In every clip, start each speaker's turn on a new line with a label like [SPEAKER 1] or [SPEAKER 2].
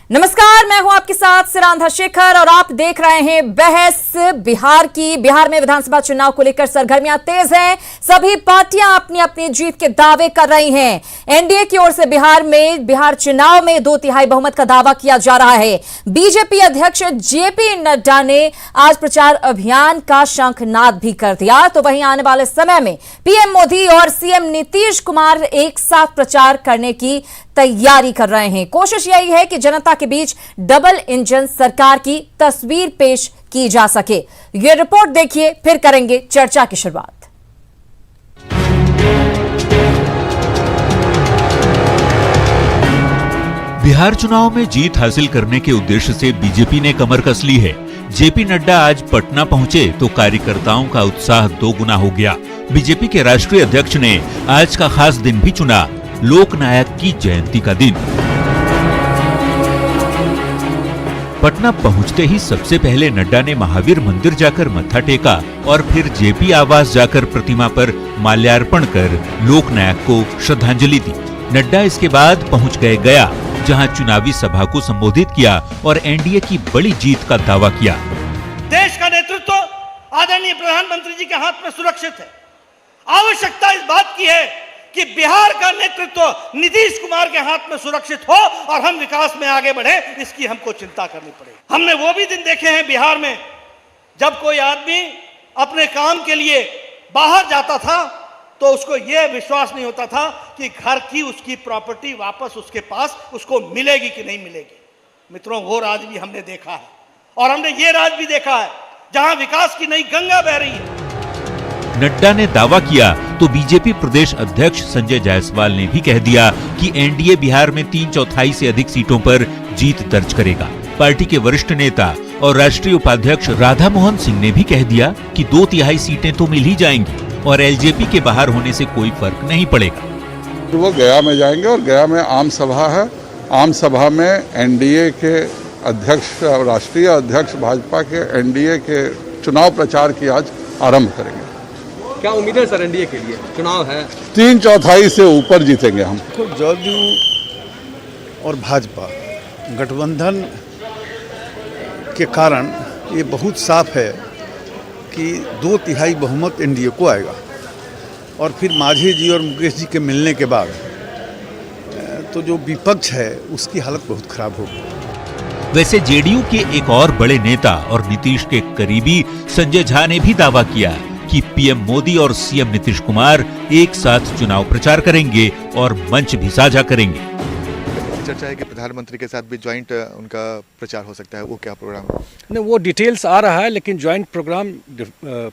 [SPEAKER 1] नमस्कार, मैं हूं आपके साथ सिरांधा शेखर और आप देख रहे हैं बहस बिहार की। बिहार में विधानसभा चुनाव को लेकर सरगर्मियां तेज हैं। सभी पार्टियां अपनी अपनी जीत के दावे कर रही हैं। एनडीए की ओर से बिहार चुनाव में 2/3 बहुमत का दावा किया जा रहा है। बीजेपी अध्यक्ष जेपी नड्डा ने आज प्रचार अभियान का शंखनाद भी कर दिया। तो वहीं आने वाले समय में पीएम मोदी और सीएम नीतीश कुमार एक साथ प्रचार करने की तैयारी कर रहे हैं। कोशिश यही है कि जनता के बीच डबल इंजन सरकार की तस्वीर पेश की जा सके। यह रिपोर्ट देखिए, फिर करेंगे चर्चा की शुरुआत।
[SPEAKER 2] बिहार चुनाव में जीत हासिल करने के उद्देश्य से बीजेपी ने कमर कस ली है। जेपी नड्डा आज पटना पहुंचे तो कार्यकर्ताओं का उत्साह दोगुना हो गया। बीजेपी के राष्ट्रीय अध्यक्ष ने आज का खास दिन भी चुना, लोकनायक की जयंती का दिन। पटना पहुंचते ही सबसे पहले नड्डा ने महावीर मंदिर जाकर मत्था टेका और फिर जेपी आवास जाकर प्रतिमा पर माल्यार्पण कर लोकनायक को श्रद्धांजलि दी। नड्डा इसके बाद पहुंच गए गया, जहां चुनावी सभा को संबोधित किया और एनडीए की बड़ी जीत का दावा किया।
[SPEAKER 3] देश का नेतृत्व आदरणीय प्रधानमंत्री जी के हाथ में सुरक्षित है। आवश्यकता इस बात की है कि बिहार का नेतृत्व नीतीश कुमार के हाथ में सुरक्षित हो और हम विकास में आगे बढ़े, इसकी हमको चिंता करनी पड़ेगी। हमने वो भी दिन देखे हैं बिहार में जब कोई आदमी अपने काम के लिए बाहर जाता था तो उसको यह विश्वास नहीं होता था कि घर की उसकी प्रॉपर्टी वापस उसके पास उसको मिलेगी कि नहीं मिलेगी। मित्रों, वो राज भी हमने देखा है और हमने ये राज भी देखा है जहां विकास की नई गंगा बह रही है।
[SPEAKER 2] नड्डा ने दावा किया तो बीजेपी प्रदेश अध्यक्ष संजय जायसवाल ने भी कह दिया कि एनडीए बिहार में 3/4 से अधिक सीटों पर जीत दर्ज करेगा। पार्टी के वरिष्ठ नेता और राष्ट्रीय उपाध्यक्ष राधा मोहन सिंह ने भी कह दिया कि 2/3 सीटें तो मिल ही जाएंगी और एलजेपी के बाहर होने से कोई फर्क नहीं पड़ेगा।
[SPEAKER 4] वो गया में जाएंगे और गया में आम सभा है। आम सभा में एनडीए के अध्यक्ष, राष्ट्रीय अध्यक्ष भाजपा के एनडीए के चुनाव प्रचार की आज आरंभ करेंगे।
[SPEAKER 5] क्या उम्मीद है सर एनडीए के लिए? चुनाव है,
[SPEAKER 4] 3/4 से ऊपर जीतेंगे हम।
[SPEAKER 6] जदयू और भाजपा गठबंधन के कारण ये बहुत साफ है कि 2/3 बहुमत एनडीए को आएगा और फिर मांझी जी और मुकेश जी के मिलने के बाद तो जो विपक्ष है उसकी हालत बहुत खराब होगी।
[SPEAKER 2] वैसे जेडीयू के एक और बड़े नेता और नीतीश के करीबी संजय झा ने भी दावा किया कि पीएम मोदी और सीएम नीतीश कुमार एक साथ चुनाव प्रचार करेंगे और मंच भी साझा करेंगे।
[SPEAKER 7] चर्चा है कि प्रधानमंत्री के साथ भी ज्वाइंट उनका प्रचार हो सकता है, वो क्या प्रोग्राम है?
[SPEAKER 8] नहीं, वो डिटेल्स आ रहा है, लेकिन ज्वाइंट प्रोग्राम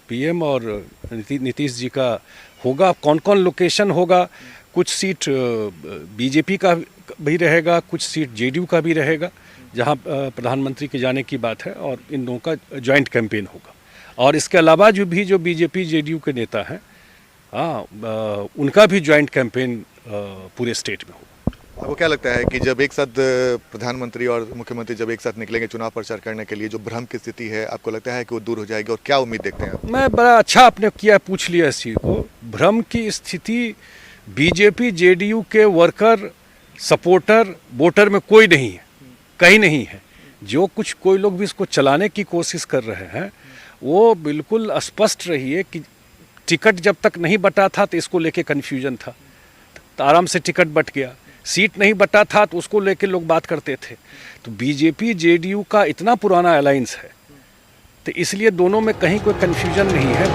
[SPEAKER 8] पीएम और नीतीश जी का होगा। कौन कौन लोकेशन होगा, कुछ सीट बीजेपी का भी रहेगा, कुछ सीट जेडीयू का भी रहेगा, जहां प्रधानमंत्री के जाने की बात है, और इन दोनों का ज्वाइंट कैंपेन होगा। और इसके अलावा जो बीजेपी जेडीयू के नेता हैं, उनका भी ज्वाइंट कैंपेन पूरे स्टेट में होगा।
[SPEAKER 7] आपको क्या लगता है कि जब एक साथ प्रधानमंत्री और मुख्यमंत्री जब एक साथ निकलेंगे चुनाव प्रचार करने के लिए, जो भ्रम की स्थिति है, आपको लगता है कि वो दूर हो जाएगी और क्या उम्मीद देखते हैं आप?
[SPEAKER 8] मैं बड़ा अच्छा आपने किया, पूछ लिया इस चीज़ को। भ्रम की स्थिति बीजेपी जेडीयू के वर्कर, सपोर्टर, वोटर में कोई नहीं है, कहीं नहीं है। जो कुछ कोई लोग भी इसको चलाने की कोशिश कर रहे हैं, वो बिल्कुल स्पष्ट रही है कि टिकट जब तक नहीं बटा था तो इसको लेके कन्फ्यूजन था, तो आराम से टिकट बट गया। सीट नहीं बटा था तो उसको लेके लोग बात करते थे। तो बीजेपी जेडीयू का इतना पुराना अलायंस है, तो इसलिए दोनों में कहीं कोई कन्फ्यूजन नहीं है।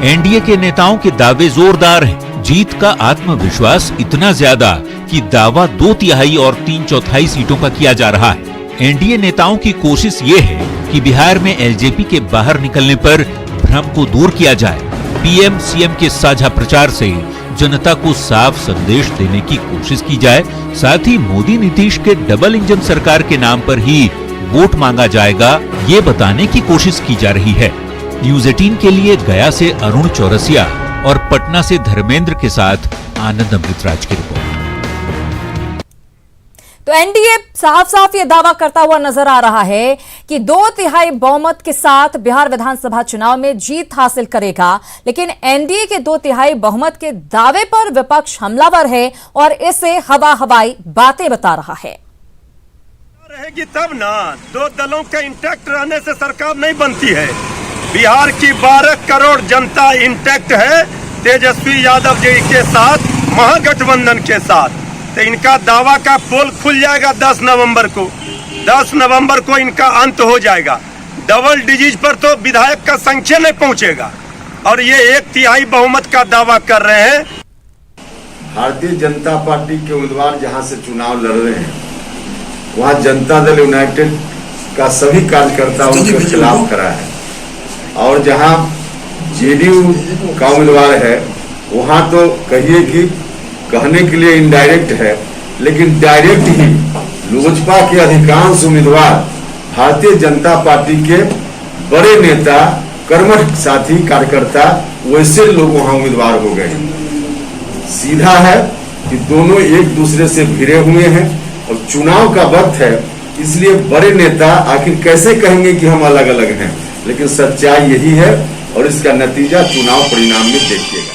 [SPEAKER 2] एनडीए के नेताओं के दावे जोरदार हैं। जीत का आत्मविश्वास इतना ज्यादा कि दावा 2/3 और 3/4 सीटों का किया जा रहा है। एनडीए नेताओं की कोशिश ये है कि बिहार में एलजेपी के बाहर निकलने पर भ्रम को दूर किया जाए। पीएम सीएम के साझा प्रचार से जनता को साफ संदेश देने की कोशिश की जाए। साथ ही मोदी नीतीश के डबल इंजन सरकार के नाम पर ही वोट मांगा जाएगा, ये बताने की कोशिश की जा रही है। न्यूज़ 18 के लिए गया से अरुण चौरसिया और पटना से धर्मेंद्र के साथ आनंद अमृतराज की रिपोर्ट।
[SPEAKER 1] तो एनडीए साफ साफ ये दावा करता हुआ नजर आ रहा है कि 2/3 बहुमत के साथ बिहार विधानसभा चुनाव में जीत हासिल करेगा। लेकिन एनडीए के 2/3 बहुमत के दावे पर विपक्ष हमलावर है और इसे हवाई बातें बता रहा है।
[SPEAKER 9] रहेगी तब ना, दो दलों के इंटैक्ट रहने से सरकार नहीं बनती है। बिहार की 12 करोड़ जनता इंटैक्ट है तेजस्वी यादव जी के साथ, महागठबंधन के साथ। तो इनका दावा का पोल खुल जाएगा 10 नवंबर को। 10 नवंबर को इनका अंत हो जाएगा। डबल डिजिट पर तो विधायक का संख्या नहीं पहुंचेगा और ये 1/3 बहुमत का दावा कर रहे हैं।
[SPEAKER 10] भारतीय जनता पार्टी के उम्मीदवार जहां से चुनाव लड़ रहे हैं वहां जनता दल यूनाइटेड का सभी कार्यकर्ता उनके खिलाफ खड़ा है, और जहां जेडीयू का उम्मीदवार है वहां तो कहिए कि कहने के लिए इनडायरेक्ट है, लेकिन डायरेक्ट ही लोजपा के अधिकांश उम्मीदवार भारतीय जनता पार्टी के बड़े नेता, कर्मठ साथी, कार्यकर्ता, वैसे लोग वहां उम्मीदवार हो गए। सीधा है कि दोनों एक दूसरे से भिड़े हुए हैं और चुनाव का वक्त है, इसलिए बड़े नेता आखिर कैसे कहेंगे कि हम अलग अलग हैं, लेकिन सच्चाई यही है और इसका नतीजा चुनाव परिणाम में देखिएगा।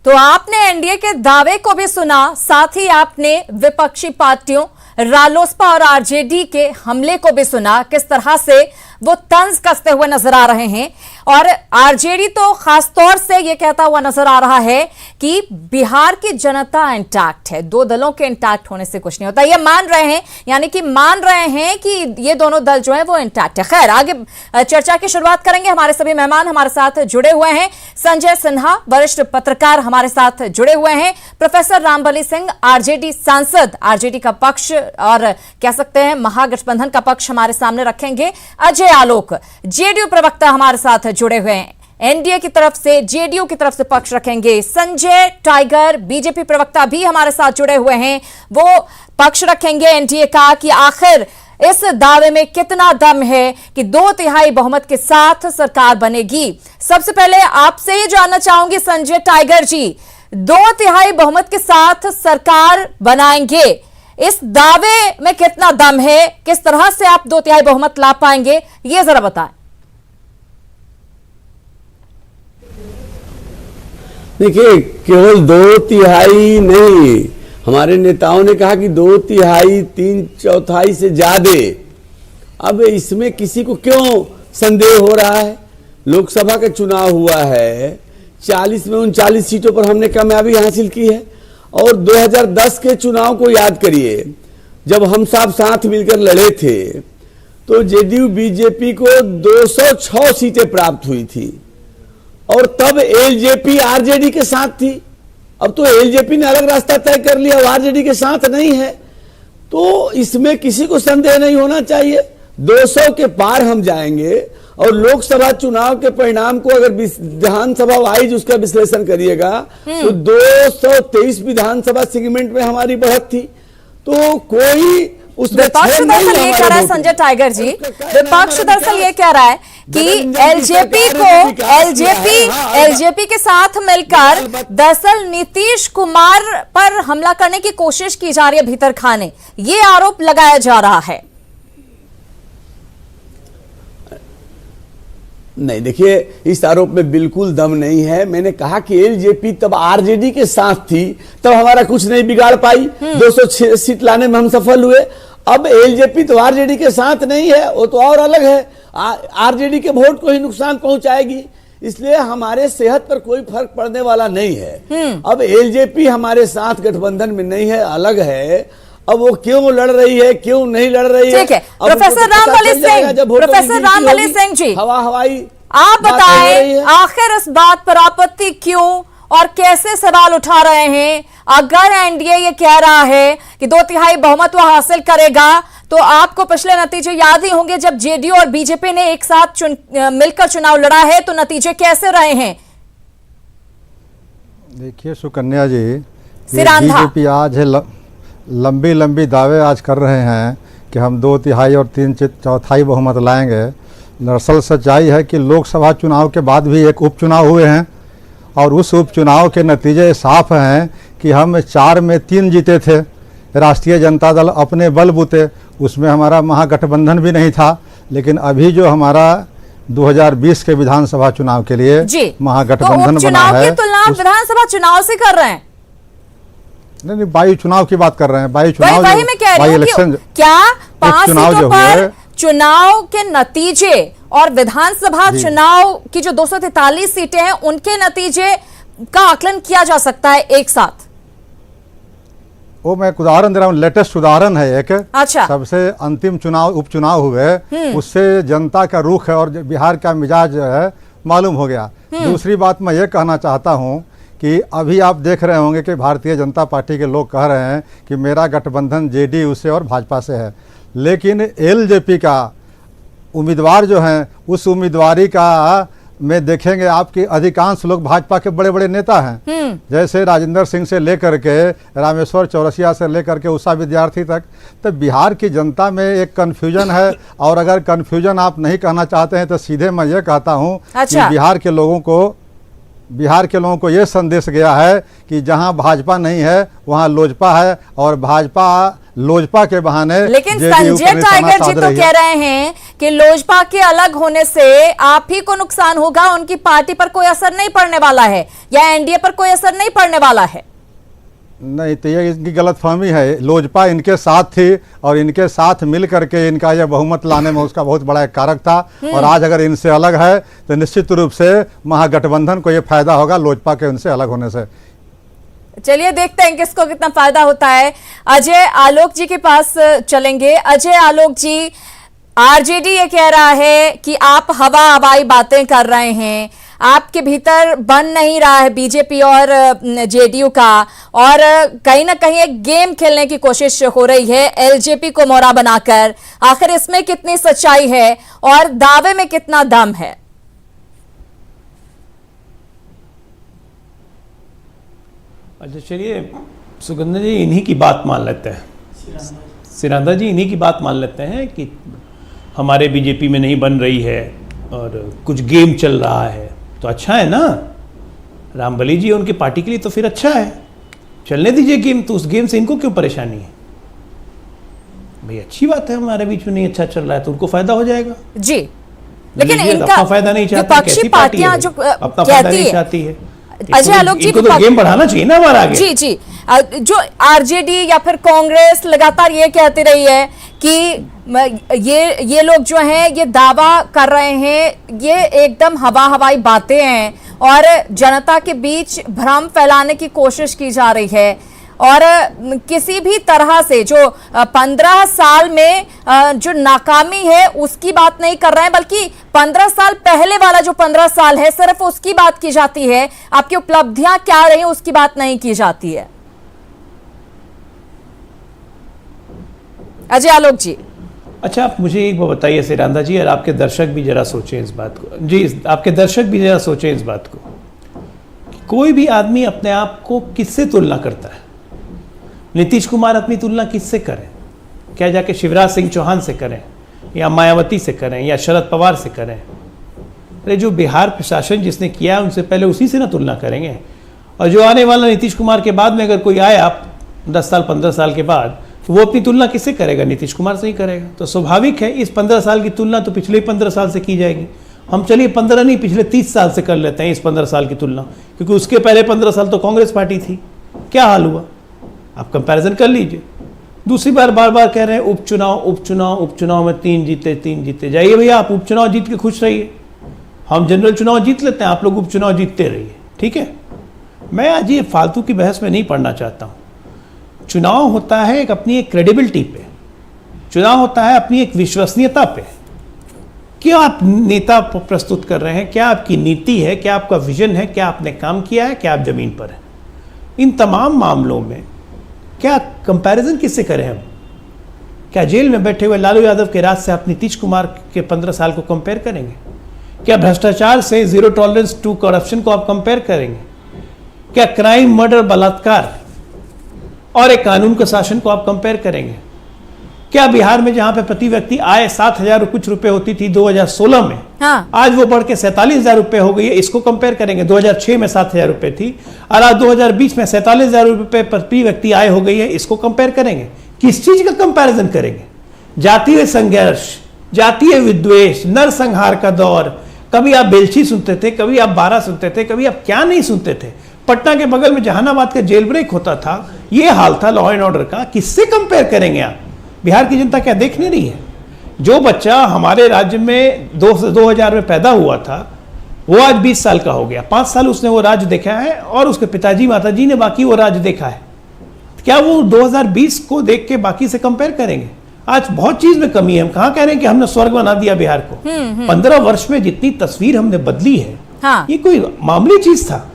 [SPEAKER 1] तो आपने एनडीए के दावे को भी सुना, साथ ही आपने विपक्षी पार्टियों रालोसपा और आरजेडी के हमले को भी सुना, किस तरह से वो तंज कसते हुए नजर आ रहे हैं। और आरजेडी तो खासतौर से ये कहता हुआ नजर आ रहा है कि बिहार की जनता इंटैक्ट है, दो दलों के इंटैक्ट होने से कुछ नहीं होता, ये मान रहे हैं, यानी कि मान रहे हैं कि ये दोनों दल जो है वो इंटैक्ट है। खैर, आगे चर्चा की शुरुआत करेंगे। हमारे सभी मेहमान हमारे साथ जुड़े हुए हैं। संजय सिन्हा, वरिष्ठ पत्रकार, हमारे साथ जुड़े हुए हैं। प्रोफेसर रामबली सिंह, आरजेडी सांसद, आरजेडी का पक्ष और कह सकते हैं महागठबंधन का पक्ष हमारे सामने रखेंगे। अजय आलोक, जेडीयू प्रवक्ता, हमारे साथ जुड़े हुए हैं। एनडीए की तरफ से, जेडीयू की तरफ से पक्ष रखेंगे। संजय टाइगर, बीजेपी प्रवक्ता भी हमारे साथ जुड़े हुए हैं, वो पक्ष रखेंगे एनडीए का कि आखिर इस दावे में कितना दम है कि 2/3 बहुमत के साथ सरकार बनेगी। सबसे पहले आपसे ये जानना चाहूंगी संजय टाइगर जी, 2/3 बहुमत के साथ सरकार बनाएंगे, इस दावे में कितना दम है, किस तरह से आप 2/3 बहुमत ला पाएंगे, ये जरा बताएं।
[SPEAKER 11] देखिए, केवल 2/3 नहीं, हमारे नेताओं ने कहा कि 2/3, 3/4 से ज्यादा। अब इसमें किसी को क्यों संदेह हो रहा है? लोकसभा का चुनाव हुआ है, 40 में 39 सीटों पर हमने कामयाबी हासिल की है। और 2010 के चुनाव को याद करिए, जब हम सब साथ मिलकर लड़े थे तो जेडीयू बीजेपी को 206 सीटें प्राप्त हुई थी, और तब एलजेपी आरजेडी के साथ थी। अब तो एलजेपी ने अलग रास्ता तय कर लिया, आरजेडी के साथ नहीं है, तो इसमें किसी को संदेह नहीं होना चाहिए। 200 के पार हम जाएंगे। और लोकसभा चुनाव के परिणाम को अगर विधानसभा वाइज उसका विश्लेषण करिएगा तो 223 विधानसभा सेगमेंट में हमारी बढ़त थी, तो कोई उसमें
[SPEAKER 1] विपक्ष दरअसल ये कह रहा है संजय टाइगर जी, विपक्ष दरअसल ये कह रहा है कि एलजेपी के साथ मिलकर दरअसल नीतीश कुमार पर हमला करने की कोशिश की जा रही है भीतर खाने, ये आरोप लगाया जा रहा है।
[SPEAKER 11] नहीं, देखिए, इस आरोप में बिल्कुल दम नहीं है। मैंने कहा कि एलजेपी तब आरजेडी के साथ थी, तब हमारा कुछ नहीं बिगाड़ पाई, 206 सीट लाने में हम सफल हुए। अब एलजेपी तो आरजेडी के साथ नहीं है, वो तो और अलग है, आरजेडी के वोट को ही नुकसान पहुंचाएगी, इसलिए हमारे सेहत पर कोई फर्क पड़ने वाला नहीं है। अब एलजेपी हमारे साथ गठबंधन में नहीं है, अलग है। अब वो क्यों लड़ रही है, क्यों नहीं लड़ रही है,
[SPEAKER 1] ठीक है। प्रोफेसर रामबली सिंह जी,
[SPEAKER 11] हवाई
[SPEAKER 1] आप बताएं, आखिर इस बात पर आपत्ति क्यों और कैसे सवाल उठा रहे हैं? अगर एनडीए ये कह रहा है कि 2/3 बहुमत वो हासिल करेगा, तो आपको पिछले नतीजे याद ही होंगे, जब जेडीयू और बीजेपी ने एक साथ मिलकर चुनाव लड़ा है, तो नतीजे कैसे रहे हैं?
[SPEAKER 12] देखिए सुकन्या जी, बीजेपी आज है लंबी दावे आज कर रहे हैं कि हम 2/3 और 3/4 बहुमत लाएंगे। दरअसल सच्चाई है कि लोकसभा चुनाव के बाद भी एक उपचुनाव हुए हैं, और उस उपचुनाव के नतीजे साफ हैं कि हम 4 में 3 जीते थे। राष्ट्रीय जनता दल अपने बलबूते, उसमें हमारा महागठबंधन भी नहीं था, लेकिन अभी जो हमारा 2020 के विधानसभा चुनाव के लिए महागठबंधन बना है,
[SPEAKER 1] तुलना विधानसभा चुनाव से कर रहे हैं।
[SPEAKER 12] नहीं, वायु चुनाव की बात कर रहे हैं। वायु चुनाव,
[SPEAKER 1] वही मैं कह रही हूँ कि क्या 5 सीटों पर चुनाव के नतीजे और विधानसभा चुनाव की जो 243 सीटें हैं उनके नतीजे का आकलन किया जा सकता है एक साथ?
[SPEAKER 12] वो मैं एक उदाहरण दे रहा हूँ, लेटेस्ट उदाहरण है एक।
[SPEAKER 1] अच्छा।
[SPEAKER 12] सबसे अंतिम चुनाव उपचुनाव हुए, उससे जनता का रुख है और बिहार का मिजाज जो है मालूम हो गया। दूसरी बात मैं ये कहना चाहता हूँ कि अभी आप देख रहे होंगे कि भारतीय जनता पार्टी के लोग कह रहे हैं कि मेरा गठबंधन जेडीयू से और भाजपा से है, लेकिन एलजेपी का उम्मीदवार जो हैं उस उम्मीदवारी का में देखेंगे आपके अधिकांश लोग भाजपा के बड़े बड़े नेता हैं, जैसे राजेंद्र सिंह से लेकर के रामेश्वर चौरसिया से लेकर के उषा विद्यार्थी तक। तो बिहार की जनता में एक कन्फ्यूजन है, और अगर कन्फ्यूजन आप नहीं कहना चाहते हैं तो सीधे मैं ये कहता हूँ कि बिहार के लोगों को ये संदेश गया है कि जहां भाजपा नहीं है वहां लोजपा है, और भाजपा लोजपा के बहाने।
[SPEAKER 1] लेकिन संजय टाइगर जी तो कह रहे हैं कि लोजपा के अलग होने से आप ही को नुकसान होगा, उनकी पार्टी पर कोई असर नहीं पड़ने वाला है, या एनडीए पर कोई असर नहीं पड़ने वाला है।
[SPEAKER 12] नहीं, तो ये इनकी गलतफहमी है। लोजपा इनके साथ थी और इनके साथ मिल करके इनका यह बहुमत लाने में उसका बहुत बड़ा एक कारक था, और आज अगर इनसे अलग है तो निश्चित रूप से महागठबंधन को यह फायदा होगा लोजपा के उनसे अलग होने से।
[SPEAKER 1] चलिए देखते हैं किसको कितना फायदा होता है। अजय आलोक जी के पास चलेंगे। अजय आलोक जी, आरजेडी ये कह रहा है कि आप हवाई बातें कर रहे हैं, आपके भीतर बन नहीं रहा है बीजेपी और जेडीयू का, और कहीं ना कहीं एक गेम खेलने की कोशिश हो रही है एलजेपी को मोहरा बनाकर। आखिर इसमें कितनी सच्चाई है और दावे में कितना दम है?
[SPEAKER 13] अच्छा, चलिए सुगंधा जी इन्हीं की बात मान लेते हैं, सिरांधा जी इन्हीं की बात मान लेते हैं कि हमारे बीजेपी में नहीं बन रही है और कुछ गेम चल रहा है। तो अच्छा है ना, रामबली जी उनकी पार्टी के लिए तो फिर अच्छा है, चलने दीजिए गेम। तो उस गेम से इनको क्यों परेशानी है भाई? अच्छी बात है, हमारे बीच में नहीं अच्छा चल रहा है तो उनको फायदा हो जाएगा
[SPEAKER 1] जी। लेकिन इनका
[SPEAKER 13] अपना फायदा नहीं चाहती,
[SPEAKER 1] विपक्षी पार्टियां जो
[SPEAKER 13] अपना फायदा नहीं चाहती है।
[SPEAKER 1] अजय आलोक जी,
[SPEAKER 13] इनको तो गेम बढ़ाना चाहिए ना हमारा आगे।
[SPEAKER 1] जी जी, जो आरजेडी या फिर कांग्रेस लगातार ये कहती रही है कि ये लोग जो हैं ये दावा कर रहे हैं, ये एकदम हवाई बातें हैं और जनता के बीच भ्रम फैलाने की कोशिश की जा रही है, और किसी भी तरह से जो 15 साल में जो नाकामी है उसकी बात नहीं कर रहे हैं, बल्कि 15 साल पहले वाला जो 15 साल है सिर्फ उसकी बात की जाती है। आपकी उपलब्धियां क्या रही उसकी बात नहीं की जाती है। अजय आलोक जी,
[SPEAKER 13] अच्छा आप मुझे एक बात बताइए सिरांधा जी, और आपके दर्शक भी जरा सोचें इस बात को। जी, आपके दर्शक भी जरा सोचें इस बात को, कोई भी आदमी अपने आप को किससे तुलना करता है? नीतीश कुमार अपनी तुलना किससे करें? क्या जाके शिवराज सिंह चौहान से करें, या मायावती से करें, या शरद पवार से करें? अरे जो बिहार प्रशासन जिसने किया है उनसे पहले उसी से ना तुलना करेंगे। और जो आने वाला नीतीश कुमार के बाद में अगर कोई आया 10 साल 15 साल के बाद, तो वो अपनी तुलना किससे करेगा? नीतीश कुमार से ही करेगा। तो स्वाभाविक है इस 15 साल की तुलना तो पिछले 15 साल से की जाएगी। हम चलिए 15 नहीं पिछले 30 साल से कर लेते हैं इस 15 साल की तुलना, क्योंकि उसके पहले 15 साल तो कांग्रेस पार्टी थी। क्या हाल हुआ आप कंपैरिजन कर लीजिए। दूसरी बार बार कह रहे हैं उपचुनाव में 3 जीते। जाइए भैया, आप उपचुनाव जीत के खुश रहिए, हम जनरल चुनाव जीत लेते हैं, आप लोग उपचुनाव जीतते रहिए, ठीक है। मैं आज ये फालतू की बहस में नहीं पढ़ना चाहता हूँ। चुनाव होता है अपनी एक क्रेडिबिलिटी पे, चुनाव होता है अपनी एक विश्वसनीयता पे। क्या आप नेता प्रस्तुत कर रहे हैं, क्या आपकी नीति है, क्या आपका विजन है, क्या आपने काम किया है, क्या आप जमीन पर है? इन तमाम मामलों में क्या कंपैरिजन किससे करें हम? क्या जेल में बैठे हुए लालू यादव के राज से आप नीतीश कुमार के 15 साल को कंपेयर करेंगे? क्या भ्रष्टाचार से जीरो टॉलरेंस टू करप्शन को आप कंपेयर करेंगे? क्या क्राइम, मर्डर, बलात्कार और एक कानून का शासन को आप कंपेयर करेंगे? क्या बिहार में जहां पे प्रति व्यक्ति आय 7,000 कुछ रुपए होती थी 2016 में, हाँ, आज वो बढ़ के 47,000 रुपए हो गई है, इसको कंपेयर करेंगे? 2006 में 7,000 रुपए थी और आज 2020 में 47,000 रुपए प्रति व्यक्ति आय हो गई है, इसको कंपेयर करेंगे? किस चीज का कंपैरिजन करेंगे? जातीय संघर्ष, जातीय विद्वेष, नरसंहार का दौर, कभी आप बेलछी सुनते थे, कभी आप 12 सुनते थे, कभी आप क्या नहीं सुनते थे। पटना के बगल में जहानाबाद का जेल ब्रेक होता था, ये हाल था लॉ एंड ऑर्डर का। किससे कंपेयर करेंगे आप? बिहार की जनता क्या देख नहीं रही है? जो बच्चा हमारे राज्य में 2000 में पैदा हुआ था, वो आज 20 साल का हो गया। 5 साल उसने वो राज्य देखा है और उसके पिताजी माताजी ने बाकी वो राज्य देखा है। क्या वो 2020 को देख के बाकी से कंपेयर करेंगे? आज बहुत चीज में कमी है। हम कहाँ कह रहे हैं कि हमने स्वर्ग बना दिया बिहार को। 15 वर्ष में जितनी तस्वीर हमने बदली है,
[SPEAKER 1] हाँ।
[SPEAKER 13] ये कोई मामूली चीज था?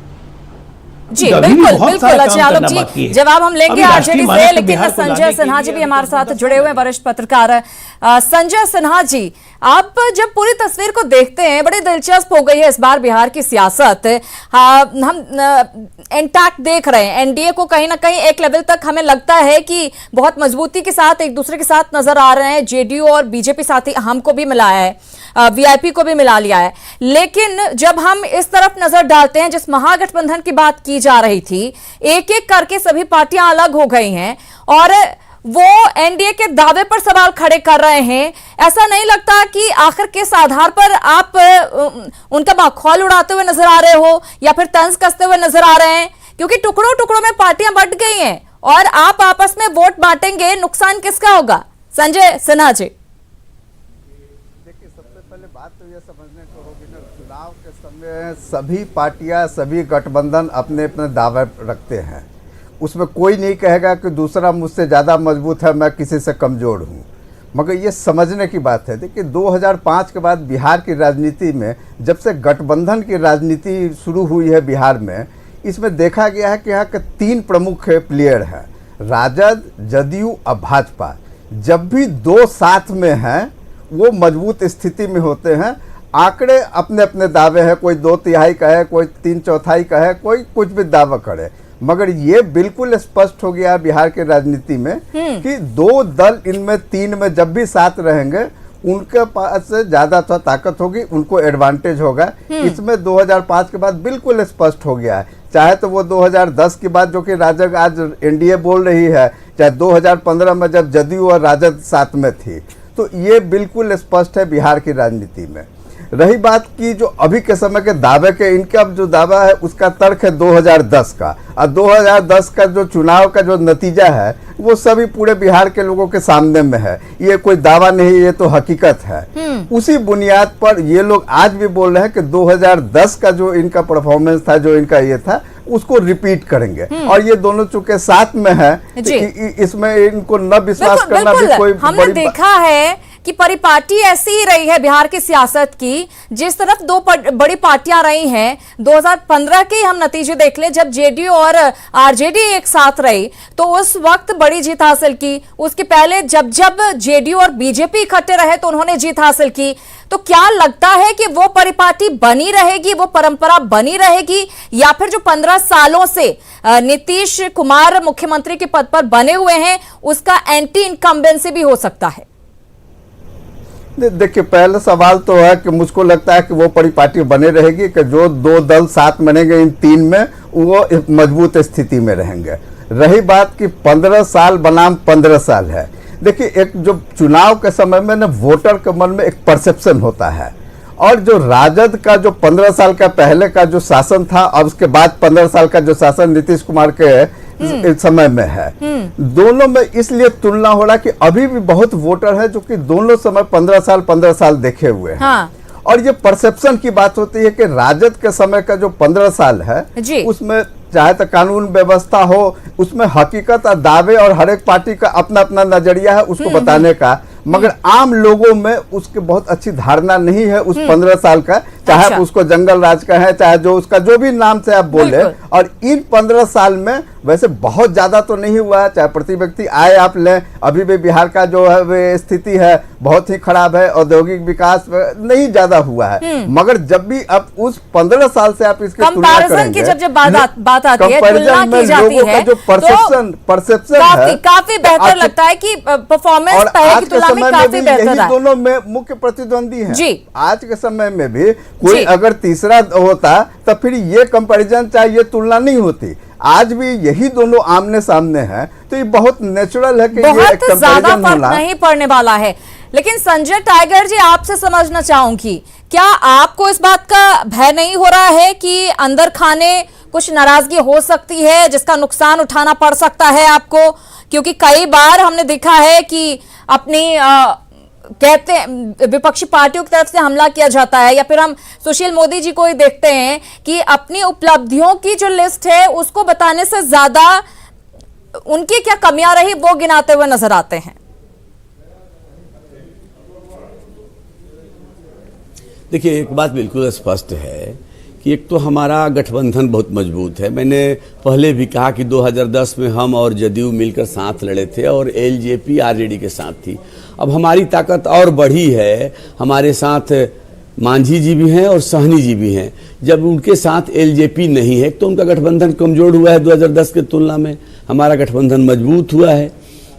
[SPEAKER 1] जी बिल्कुल बिल्कुल। अच्छा आलोक जी, जवाब हम लेंगे आरजेडी से, लेकिन संजय सिन्हा जी भी हमारे साथ जुड़े हुए हैं, वरिष्ठ पत्रकार। संजय सिन्हा जी, आप जब पूरी तस्वीर को देखते हैं, बड़ी दिलचस्प हो गई है इस बार बिहार की सियासत। हम इंटैक्ट देख रहे हैं एनडीए को, कहीं ना कहीं एक लेवल तक हमें लगता है कि बहुत मजबूती के साथ एक दूसरे के साथ नजर आ रहे हैं। जेडीयू और बीजेपी साथ ही हमको भी मिलाया है, वीआईपी को भी मिला लिया है। लेकिन जब हम इस तरफ नजर डालते हैं, जिस महागठबंधन की बात की जा रही थी, एक एक करके सभी पार्टियां अलग हो गई हैं और वो एनडीए के दावे पर सवाल खड़े कर रहे हैं। ऐसा नहीं लगता कि आखिर किस आधार पर आप उनका माखौल उड़ाते हुए नजर आ रहे हो या फिर तंज कसते हुए नजर आ रहे हैं? क्योंकि टुकड़ों टुकड़ों में पार्टियां बंट गई हैं और आप आपस में वोट बांटेंगे, नुकसान किसका होगा? संजय सिन्हा जी,
[SPEAKER 14] देखिए, सबसे पहले बात तो यह समझने को होगी ना, चुनाव के समय सभी पार्टियां, सभी गठबंधन अपने अपने दावे रखते हैं। उसमें कोई नहीं कहेगा कि दूसरा मुझसे ज़्यादा मजबूत है, मैं किसी से कमज़ोर हूँ। मगर ये समझने की बात है। देखिए, 2005 के बाद बिहार की राजनीति में, जब से गठबंधन की राजनीति शुरू हुई है बिहार में, इसमें देखा गया है कि यहाँ के 3 प्रमुख प्लेयर हैं, राजद, जदयू और भाजपा। जब भी 2 साथ में हैं, वो मजबूत स्थिति में होते हैं। आंकड़े अपने अपने दावे हैं, कोई 2/3 का है, कोई 3/4 का है, कोई कुछ भी दावा करे। मगर ये बिल्कुल स्पष्ट हो गया बिहार के राजनीति में कि 2 दल इनमें 3 में जब भी साथ रहेंगे, उनके पास ज्यादा ताकत होगी, उनको एडवांटेज होगा। इसमें 2005 के बाद बिल्कुल स्पष्ट हो गया है। चाहे तो वो 2010 की बात जो कि राजग आज एनडीए बोल रही है, चाहे 2015 में जब जदयू और राजद साथ में थी, तो ये बिल्कुल स्पष्ट है बिहार की राजनीति में। रही बात की जो अभी के समय के दावे के, इनका जो दावा है उसका तर्क है 2010 का, और 2010 का जो चुनाव का जो नतीजा है वो सभी पूरे बिहार के लोगों के सामने में है। ये कोई दावा नहीं, ये तो हकीकत है। उसी बुनियाद पर ये लोग आज भी बोल रहे हैं कि 2010 का जो इनका परफॉर्मेंस था, जो इनका ये था, उसको रिपीट करेंगे। और ये दोनों चूंकि साथ में है, इसमें इनको न विश्वास करना भी कोई
[SPEAKER 1] हमने देखा है कि परिपाटी ऐसी ही रही है बिहार की सियासत की। जिस तरफ 2 बड़ी पार्टियां रही हैं, 2015 के हम नतीजे देख ले, जब जेडीयू और आरजेडी एक साथ रही तो उस वक्त बड़ी जीत हासिल की। उसके पहले जब जेडीयू और बीजेपी इकट्ठे रहे तो उन्होंने जीत हासिल की। तो क्या लगता है कि वो परिपाटी बनी रहेगी, वो परंपरा बनी रहेगी, या फिर जो 15 सालों से नीतीश कुमार मुख्यमंत्री के पद पर बने हुए हैं उसका एंटी इनकम्बेंसी भी हो सकता है?
[SPEAKER 14] देखिए, पहला सवाल तो है कि मुझको लगता है कि वो परिपाटी बने रहेगी कि जो 2 दल साथ बनेंगे इन 3 में, वो मजबूत स्थिति में रहेंगे। रही बात कि 15 साल बनाम 15 साल है। देखिए, एक जो चुनाव के समय में ना वोटर के मन में एक परसेप्शन होता है, और जो राजद का जो 15 साल का पहले का जो शासन था और उसके बाद 15 साल का जो शासन नीतीश कुमार के समय में है, दोनों में इसलिए तुलना हो रहा कि अभी भी बहुत वोटर है जो कि दोनों समय 15 साल देखे हुए हैं। हाँ। और ये परसेप्शन की बात होती है कि राजद के समय का जो 15 साल है, उसमें चाहे तो कानून व्यवस्था हो, उसमें हकीकत और दावे और हर एक पार्टी का अपना अपना नजरिया है उसको बताने का, मगर आम लोगों में उसकी बहुत अच्छी धारणा नहीं है उस 15 साल का, चाहे अच्छा। उसको जंगल राज का है, चाहे जो उसका जो भी नाम से आप बोले। और इन 15 साल में वैसे बहुत ज्यादा तो नहीं हुआ है, चाहे प्रति व्यक्ति आय आप लें, अभी भी बिहार का जो है वे स्थिति है बहुत ही खराब है, औद्योगिक विकास नहीं ज्यादा हुआ है। मगर जब भी आप उस 15 साल से आप इसकी तुलना करेंगे,
[SPEAKER 1] जब बात आती है, तुलना की जाती है,
[SPEAKER 14] जो परसेप्शन है
[SPEAKER 1] काफी बेहतर लगता है कि परफॉर्मेंस पहले की तुलना में काफी बेहतर है।
[SPEAKER 14] दोनों में मुख्य प्रतिद्वंदी हैं। आज के समय में भी कोई अगर तीसरा होता तो फिर ये कंपैरिजन, चाहे ये तुलना नहीं होती। आज भी यही दोनों आमने सामने हैं, तो ये बहुत नेचुरल है कि
[SPEAKER 1] बहुत ज्यादा फर्क नहीं पड़ने वाला है। लेकिन संजय टाइगर जी, आपसे समझना चाहूंगी, क्या आपको इस बात का भय नहीं हो रहा है कि अंदर खाने कुछ नाराजगी हो सकती है जिसका नुकसान उठाना पड़ सकता है आपको, क्योंकि कई बार हमने देखा है कि अपनी कहते हैं विपक्षी पार्टियों की तरफ से हमला किया जाता है, या फिर हम सुशील मोदी जी को ही देखते हैं कि अपनी उपलब्धियों की जो लिस्ट है उसको बताने से ज्यादा उनकी क्या कमियां रही वो गिनाते हुए नजर आते हैं।
[SPEAKER 11] देखिए, एक बात बिल्कुल स्पष्ट है कि एक तो हमारा गठबंधन बहुत मजबूत है। मैंने पहले भी कहा कि 2010 में हम और जदयू मिलकर साथ लड़े थे और एलजेपी आरजेडी के साथ थी। अब हमारी ताकत और बढ़ी है, हमारे साथ मांझी जी भी हैं और सहनी जी भी हैं। जब उनके साथ एलजेपी नहीं है तो उनका गठबंधन कमजोर हुआ है 2010 के तुलना में, हमारा गठबंधन मजबूत हुआ है।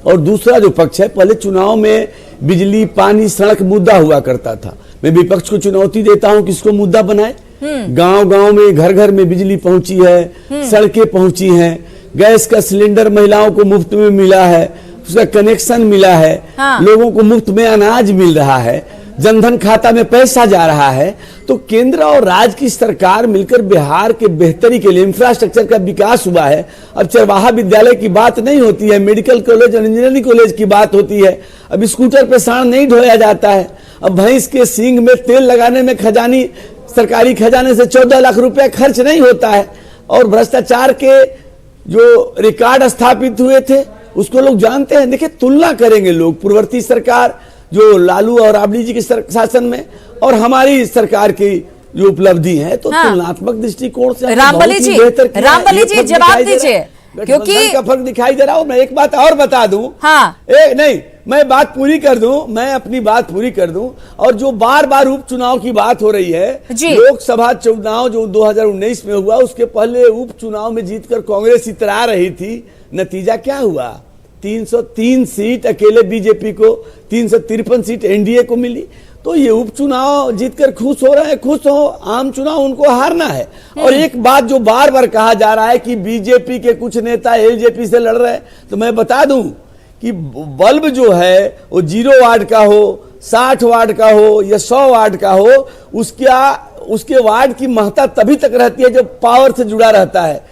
[SPEAKER 11] और दूसरा जो पक्ष है, पहले चुनाव में बिजली, पानी, सड़क मुद्दा हुआ करता था। मैं विपक्ष को चुनौती देता हूं कि इसको मुद्दा बनाए। गांव-गांव में, घर घर में बिजली पहुंची है, सड़कें पहुंची हैं, गैस का सिलेंडर महिलाओं को मुफ्त में मिला है, उसका कनेक्शन मिला है, लोगों को मुफ्त में अनाज मिल रहा है, जनधन खाता में पैसा जा रहा है। तो केंद्र और राज्य की सरकार मिलकर बिहार के बेहतरी के लिए इंफ्रास्ट्रक्चर का विकास हुआ है। अब चरवाहा विद्यालय की बात नहीं होती है, मेडिकल कॉलेज और इंजीनियरिंग कॉलेज की बात होती है। अब स्कूटर पे साँड़ नहीं ढोया जाता है। अब भैंस के सींग में तेल लगाने में सरकारी खजाने से 14 लाख रुपया खर्च नहीं होता है। और भ्रष्टाचार के जो रिकॉर्ड स्थापित हुए थे उसको लोग जानते हैं। देखिए, तुलना करेंगे लोग पूर्ववर्ती सरकार जो लालू और राबड़ी जी के शासन में और हमारी सरकार की जो उपलब्धि है, तो तुलनात्मक दृष्टिकोण से
[SPEAKER 1] रामबली जी जवाब दीजिए, क्योंकि
[SPEAKER 11] का फर्क दिखाई दे रहा हूं। मैं एक बात और बता दूं, नहीं, मैं बात पूरी कर दूं, मैं अपनी बात पूरी कर दूं। और जो बार बार उपचुनाव की बात हो रही है, लोकसभा चुनाव जो 2019 में हुआ, उसके पहले उपचुनाव में जीतकर कांग्रेस इतरा रही थी। नतीजा क्या हुआ? 303 सीट अकेले बीजेपी को, 353 सीट एनडीए को मिली। तो ये उपचुनाव जीतकर खुश हो रहे हैं, खुश हो, आम चुनाव उनको हारना है। और एक बात जो बार बार कहा जा रहा है कि बीजेपी के कुछ नेता एलजेपी से लड़ रहे हैं, तो मैं बता दूं कि बल्ब जो है वो 0 वाट का हो, 60 वाट का हो या 100 वाट का हो, उसके वाट की महत्ता तभी तक रहती है जब पावर से जुड़ा रहता है।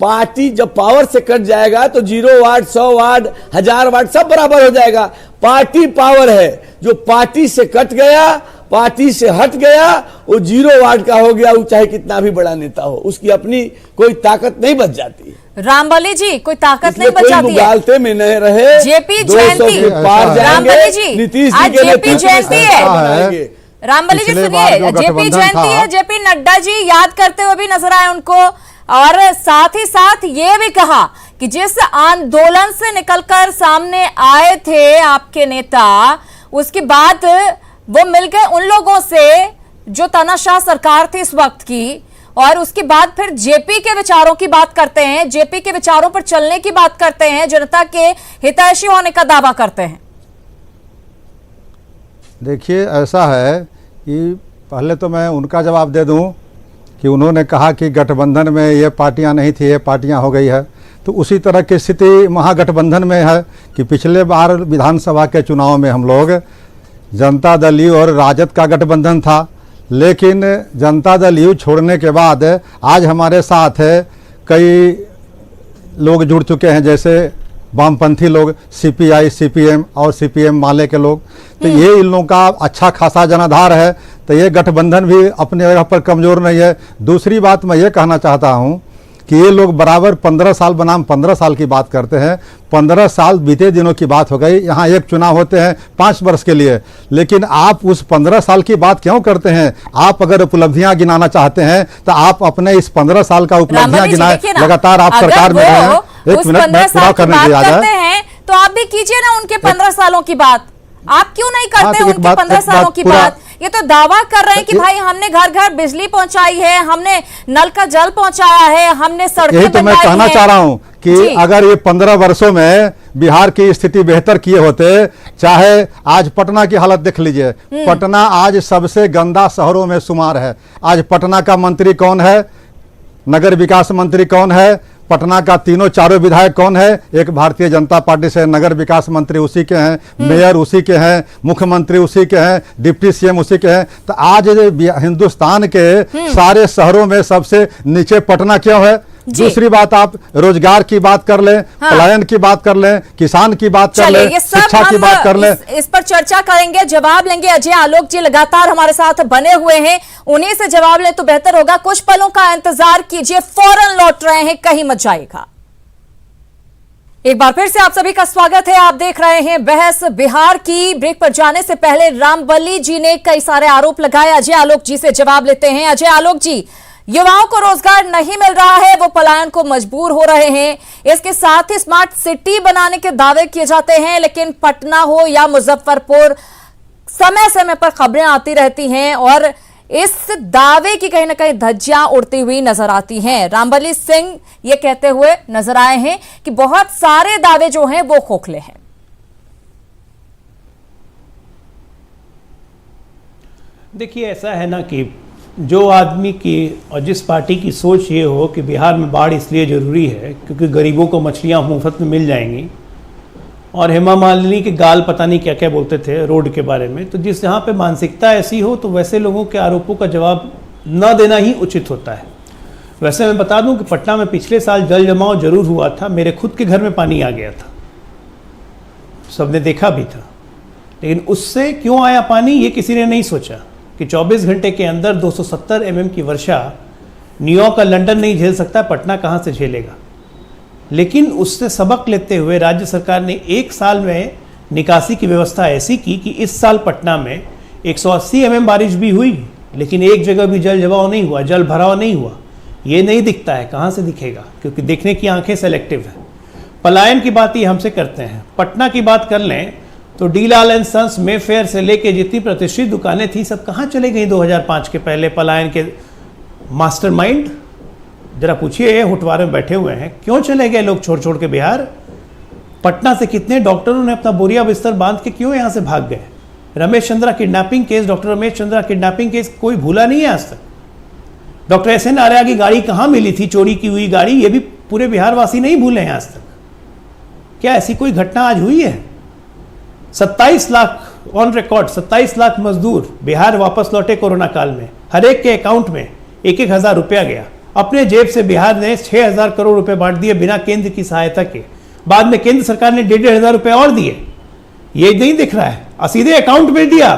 [SPEAKER 11] पार्टी जब पावर से कट जाएगा तो 0 वाट, 100 वाट, 1000 वाट सब बराबर हो जाएगा। पार्टी पावर है, जो पार्टी से कट गया, पार्टी से हट गया, वो 0 वाट का हो गया, वो चाहे कितना भी बड़ा नेता हो, उसकी अपनी कोई ताकत नहीं बच जाती है।
[SPEAKER 1] रामबली जी, कोई ताकत नहीं बच जाती है।
[SPEAKER 11] मुगालते में नहीं रहे,
[SPEAKER 1] जेपी जयंती, रामबली जी आज जेपी जयंती है। रामबली जी सुनिए, जेपी जयंती है, जेपी नड्डा जी याद करते हुए भी नजर आए उनको, और साथ ही साथ ये भी कहा कि जिस आंदोलन से निकलकर सामने आए थे आपके नेता, उसके बाद वो मिल गए उन लोगों से जो तानाशाह सरकार थी इस वक्त की, और उसके बाद फिर जेपी के विचारों की बात करते हैं, जेपी के विचारों पर चलने की बात करते हैं, जनता के हितैषी होने का दावा करते हैं।
[SPEAKER 12] देखिए, ऐसा है कि पहले तो मैं उनका जवाब दे दूं कि उन्होंने कहा कि गठबंधन में ये पार्टियां नहीं थी, ये पार्टियां हो गई है। तो उसी तरह की स्थिति महागठबंधन में है कि पिछले बार विधानसभा के चुनाव में हम लोग जनता दल यू और राजद का गठबंधन था, लेकिन जनता दल यू छोड़ने के बाद आज हमारे साथ कई लोग जुड़ चुके हैं, जैसे वामपंथी लोग, सीपीआई, सीपीएम और सीपीएम माले के लोग। तो ये इन लोगों का अच्छा खासा जनाधार है, तो ये गठबंधन भी अपने जगह पर कमज़ोर नहीं है। दूसरी बात मैं ये कहना चाहता हूँ कि ये लोग बराबर 15 साल बनाम 15 साल की बात करते हैं। 15 साल बीते दिनों की बात हो गई। यहाँ एक चुनाव होते हैं 5 वर्ष के लिए, लेकिन आप उस 15 साल की बात क्यों करते हैं? आप अगर उपलब्धियां गिनाना चाहते हैं तो आप अपने इस 15 साल का उपलब्धियां गिनाएं। लगातार आप सरकार में रहे हैं। एक मिनट में पूरा करने दिया जाए,
[SPEAKER 1] तो आप भी कीजिए ना उनके 15 सालों की बात। आप क्यों नहीं करते उनके 15 सालों की बात? ये तो दावा कर रहे हैं कि भाई हमने घर घर बिजली पहुंचाई है, हमने नल का जल पहुंचाया है, हमने सड़कें
[SPEAKER 12] यही तो मैं कहना चाह रहा हूं कि अगर ये 15 वर्षों में बिहार की स्थिति बेहतर किए होते, चाहे आज पटना की हालत देख लीजिए। पटना आज सबसे गंदा शहरों में शुमार है। आज पटना का मंत्री कौन है? नगर विकास मंत्री कौन है? पटना का तीनों चारों विधायक कौन है? एक भारतीय जनता पार्टी से नगर विकास मंत्री उसी के हैं, मेयर उसी के हैं, मुख्यमंत्री उसी के हैं, डिप्टी सीएम उसी के हैं। तो आज हिंदुस्तान के सारे शहरों में सबसे नीचे पटना क्यों है? दूसरी बात, आप रोजगार की बात कर लें, पलायन की बात कर लें, किसान की बात कर लें, शिक्षा की बात कर लें,
[SPEAKER 1] इस पर चर्चा करेंगे, जवाब लेंगे। अजय आलोक जी लगातार हमारे साथ बने हुए हैं, उन्हीं से जवाब लें तो बेहतर होगा। कुछ पलों का इंतजार कीजिए, फौरन लौट रहे हैं, कहीं मत जाइएगा। एक बार फिर से आप सभी का स्वागत है। आप देख रहे हैं बहस बिहार की। ब्रेक पर जाने से पहले रामबली जी ने कई सारे आरोप लगाए, अजय आलोक जी से जवाब लेते हैं। अजय आलोक जी, युवाओं को रोजगार नहीं मिल रहा है, वो पलायन को मजबूर हो रहे हैं। इसके साथ ही स्मार्ट सिटी बनाने के दावे किए जाते हैं, लेकिन पटना हो या मुजफ्फरपुर, समय समय पर खबरें आती रहती हैं और इस दावे की कहीं ना कहीं धज्जियां उड़ती हुई नजर आती हैं। रामबली सिंह ये कहते हुए नजर आए हैं कि बहुत सारे दावे जो हैं वो खोखले हैं।
[SPEAKER 13] देखिए, ऐसा है ना कि जो आदमी की और जिस पार्टी की सोच ये हो कि बिहार में बाढ़ इसलिए ज़रूरी है क्योंकि गरीबों को मछलियां मुफ्त में मिल जाएंगी, और हेमा मालिनी के गाल पता नहीं क्या क्या बोलते थे रोड के बारे में, तो जिस यहाँ पे मानसिकता ऐसी हो तो वैसे लोगों के आरोपों का जवाब न देना ही उचित होता है। वैसे मैं बता दूं कि पटना में पिछले साल जल जमाव जरूर हुआ था, मेरे खुद के घर में पानी आ गया था, सबने देखा भी था। लेकिन उससे क्यों आया पानी ये किसी ने नहीं सोचा कि 24 घंटे के अंदर 270 mm की वर्षा न्यूयॉर्क का लंदन नहीं झेल सकता, पटना कहाँ से झेलेगा। लेकिन उससे सबक लेते हुए राज्य सरकार ने एक साल में निकासी की व्यवस्था ऐसी की कि इस साल पटना में 180 mm बारिश भी हुई, लेकिन एक जगह भी जल जमाव नहीं हुआ, जल भराव नहीं हुआ। ये नहीं दिखता है, कहाँ से दिखेगा, क्योंकि देखने की आंखें सेलेक्टिव है। पलायन की बात ये हमसे करते हैं। पटना की बात कर लें तो D Lal and Sons, Mayfair से लेके जितनी प्रतिष्ठित दुकानें थी सब कहाँ चले गई 2005 के पहले। पलायन के मास्टरमाइंड जरा पूछिए, होटवारे में बैठे हुए हैं, क्यों चले गए लोग छोड़ छोड़ के बिहार। पटना से कितने डॉक्टरों ने अपना बोरिया बिस्तर बांध के क्यों यहाँ से भाग गए। Ramesh Chandra kidnapping case, doctor Ramesh Chandra kidnapping case कोई भूला नहीं है आज तक। डॉक्टर एस एन आर्या की गाड़ी कहाँ मिली थी, चोरी की हुई गाड़ी, ये भी पूरे बिहार वासी नहीं भूले हैं आज तक। क्या ऐसी कोई घटना आज हुई है। 27 लाख ऑन रिकॉर्ड, 27 लाख मजदूर बिहार वापस लौटे कोरोना काल में, हर एक के अकाउंट में 1-1 हज़ार रुपया गया। अपने जेब से बिहार ने 6,000 करोड़ रुपए बांट दिए बिना केंद्र की सहायता के। बाद में केंद्र सरकार ने 1,500 हज़ार रुपए और दिए, ये नहीं दिख रहा है, और सीधे अकाउंट में दिया।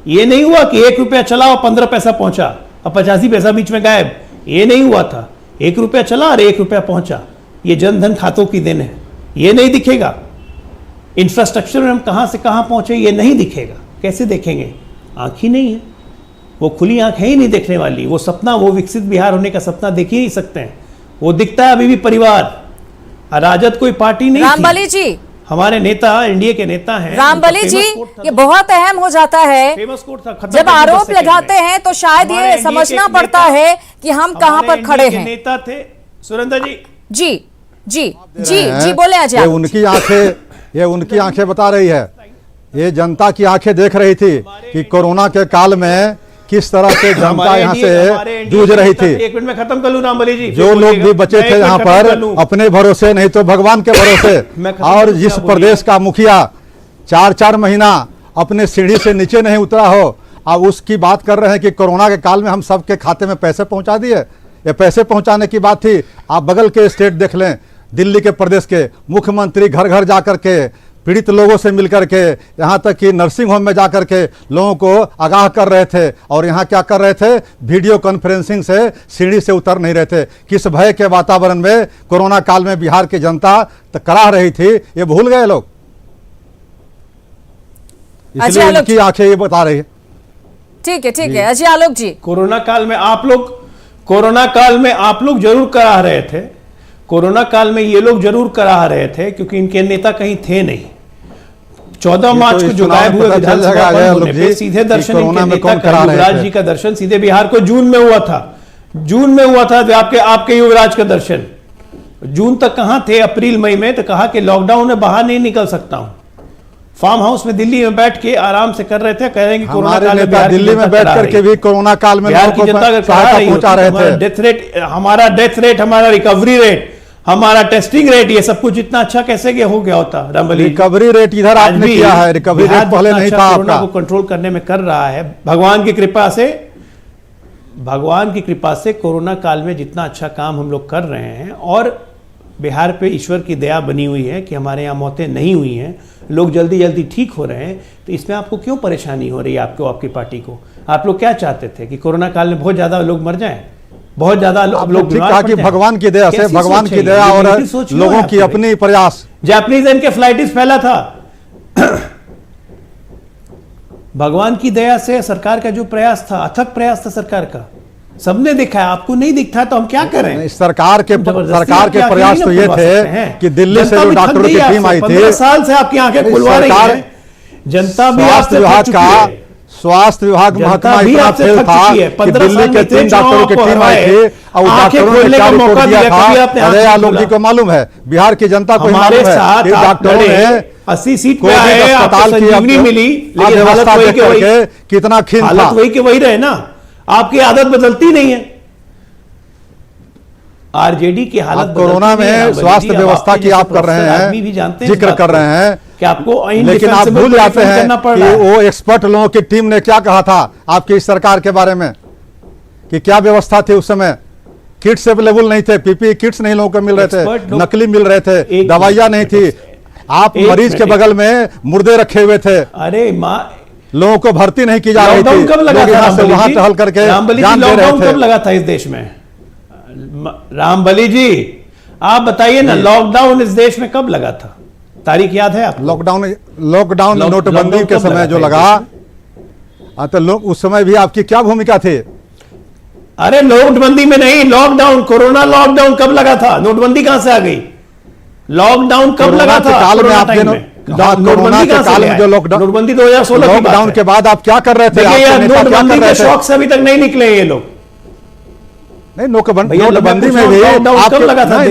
[SPEAKER 13] ये नहीं हुआ कि 1 रुपया चला और 15 पैसा पहुंचा और 85 पैसा बीच में गायब, ये नहीं हुआ था। 1 रुपया चला और 1 रुपया पहुंचा, ये जनधन खातों की देन है, ये नहीं दिखेगा। इंफ्रास्ट्रक्चर में हम कहां से कहां पहुंचे ये नहीं दिखेगा, कैसे देखेंगे, आंख ही नहीं है, वो खुली आंख है ही नहीं देखने वाली। वो सपना, वो विकसित बिहार होने का सपना देख ही नहीं सकते हैं। वो दिखता है अभी भी परिवार, राजद कोई पार्टी नहीं।
[SPEAKER 1] रामबली जी,
[SPEAKER 13] हमारे नेता एनडीए के नेता हैं।
[SPEAKER 1] रामबली जी, ये बहुत अहम हो जाता है,
[SPEAKER 13] फेमस कोर्ट था,
[SPEAKER 1] जब आरोप लगाते हैं तो शायद ये समझना पड़ता है कि हम कहां पर खड़े हैं।
[SPEAKER 13] नेता थे सुरेंद्र जी।
[SPEAKER 1] जी जी जी जी, बोले अजय।
[SPEAKER 12] ये उनकी आंखें बता रही है, ये जनता की आंखें देख रही थी कि कोरोना के काल में किस तरह से जनता यहाँ से जूझ रही थी।
[SPEAKER 13] 1 मिनट में खत्म कर लूं रामबली जी।
[SPEAKER 12] जो लोग भी बचे थे यहाँ पर अपने भरोसे नहीं तो भगवान के भरोसे, और जिस प्रदेश का मुखिया 4-4 महीना अपने सीढ़ी से नीचे नहीं उतरा हो, अब उसकी बात कर रहे हैं कि कोरोना के काल में हम सबके खाते में पैसे पहुंचा दिए। ये पैसे पहुंचाने की बात थी। आप बगल के स्टेट देख लें, दिल्ली के प्रदेश के मुख्यमंत्री घर घर जाकर के पीड़ित लोगों से मिलकर के, यहाँ तक कि नर्सिंग होम में जाकर के लोगों को आगाह कर रहे थे। और यहाँ क्या कर रहे थे, वीडियो कॉन्फ्रेंसिंग से सीढ़ी से उतर नहीं रहे थे। किस भय के वातावरण में कोरोना काल में बिहार की जनता कराह रही थी, ये भूल गए लोग, इसलिए उनकी आंखें ये बता रही है।
[SPEAKER 1] ठीक है अजय आलोक जी,
[SPEAKER 13] कोरोना काल में आप लोग जरूर कराह रहे थे। कोरोना काल में ये लोग जरूर कराह रहे थे क्योंकि इनके नेता कहीं थे नहीं। 14 मार्च को जो गायब हुए विधानसभा होने पे सीधे दर्शन इनके नेता का, युवराज जी का दर्शन सीधे बिहार को जून में हुआ था। आपके युवराज का दर्शन जून तक कहां थे, अप्रैल मई में तो कहा कि लॉकडाउन में बाहर नहीं निकल सकता हूं। फार्म हाउस में दिल्ली में बैठ के आराम से कर रहे थे, कह रहे हैं कि कोरोना काल में
[SPEAKER 12] दिल्ली में बैठ करके भी कोरोना काल में
[SPEAKER 13] बिहार की जनता पहुंचा रहे थे। डेथ रेट, हमारा रिकवरी रेट, हमारा टेस्टिंग रेट, ये सब कुछ इतना अच्छा कैसे हो गया होता रामबली।
[SPEAKER 12] रिकवरी रेट इधर आपने किया है, रिकवरी रेट पहले नहीं था।
[SPEAKER 13] कोरोना को कंट्रोल करने में कर रहा है, भगवान की कृपा से भगवान की कृपा से कोरोना काल में जितना अच्छा काम हम लोग कर रहे हैं और बिहार पे ईश्वर की दया बनी हुई है कि हमारे यहाँ मौतें नहीं हुई हैं, लोग जल्दी जल्दी ठीक हो रहे हैं, तो इसमें आपको क्यों परेशानी हो रही है? आपको, आपकी पार्टी को, आप लोग क्या चाहते थे कि कोरोना काल में बहुत ज़्यादा लोग मर जाएं, बहुत ज़्यादा लोग
[SPEAKER 12] ठीक कहा कि भगवान की दया से, भगवान की दया और लोगों की अपनी प्रयास,
[SPEAKER 13] जापानीज एनकेफ्लाइटिस फैला था, भगवान की दया से सरकार का जो प्रयास था, अथक प्रयास था सरकार का, सबने देखा है। आपको नहीं दिखता तो हम क्या करें?
[SPEAKER 12] सरकार के प्रयास तो ये थे कि दिल्ली से जो डॉक्टरों की टीम आई थी,
[SPEAKER 13] 15 साल से आपकी आंखें खुलवा रही है जनता भी,
[SPEAKER 12] स्वास्थ्य विभाग का, स्वास्थ्य विभाग महकमा इतना फेल था कि दिल्ली के 3 डॉक्टरों की टीम आई थी और डॉक्टरों ने क्या रिपोर्ट दिया था, अरे आलोक जी को मालूम है, बिहार की जनता को मालूम है कि डॉक्टरों ने
[SPEAKER 13] 80 सीट पे आए,
[SPEAKER 12] अस्पताल की
[SPEAKER 13] मिली, लेकिन
[SPEAKER 12] व्यवस्था देख करके कितना खीन था।
[SPEAKER 13] वही के वही रहे ना, आपकी आदत बदलती नहीं है। आरजेडी की हालत
[SPEAKER 12] कोरोना में स्वास्थ्य व्यवस्था की आप कर रहे हैं, जिक्र कर रहे हैं
[SPEAKER 13] कि आपको,
[SPEAKER 12] लेकिन आप भूल जाते हैं कि वो एक्सपर्ट लोगों की टीम ने क्या कहा था आपकी इस सरकार के बारे में, कि क्या व्यवस्था थी उस समय। किट्स अवेलेबल नहीं थे, पीपीई किट्स नहीं लोगों को मिल रहे थे, नकली मिल रहे थे, दवाइयां नहीं थी, आप मरीज के बगल में मुर्दे रखे हुए थे,
[SPEAKER 13] अरे माँ,
[SPEAKER 12] लोगों को भर्ती नहीं की जा रही थी,
[SPEAKER 13] कब लगा था
[SPEAKER 12] वहां टहल करके जान दे रहे थे।
[SPEAKER 13] कब लगा था इस देश में? रामबली जी आप बताइए ना, लॉकडाउन इस देश में कब लगा था? तारीख याद है आपको?
[SPEAKER 12] लॉकडाउन नोटबंदी के समय जो लगा, तो लोग उस समय भी आपकी क्या भूमिका थी?
[SPEAKER 13] अरे नोटबंदी में नहीं, लॉकडाउन, कोरोना लॉकडाउन कब लगा था? नोटबंदी कहां से आ गई? लॉकडाउन कब लगा था?
[SPEAKER 12] काल में आपके कोरोना के काल में जो लॉकडाउन,
[SPEAKER 13] नोटबंदी 2016
[SPEAKER 12] लॉकडाउन के बाद आप क्या कर रहे थे?
[SPEAKER 13] नोटबंदी के शौक से अभी तक नहीं निकले ये लोग।
[SPEAKER 12] नहीं, नोटबंदी में भी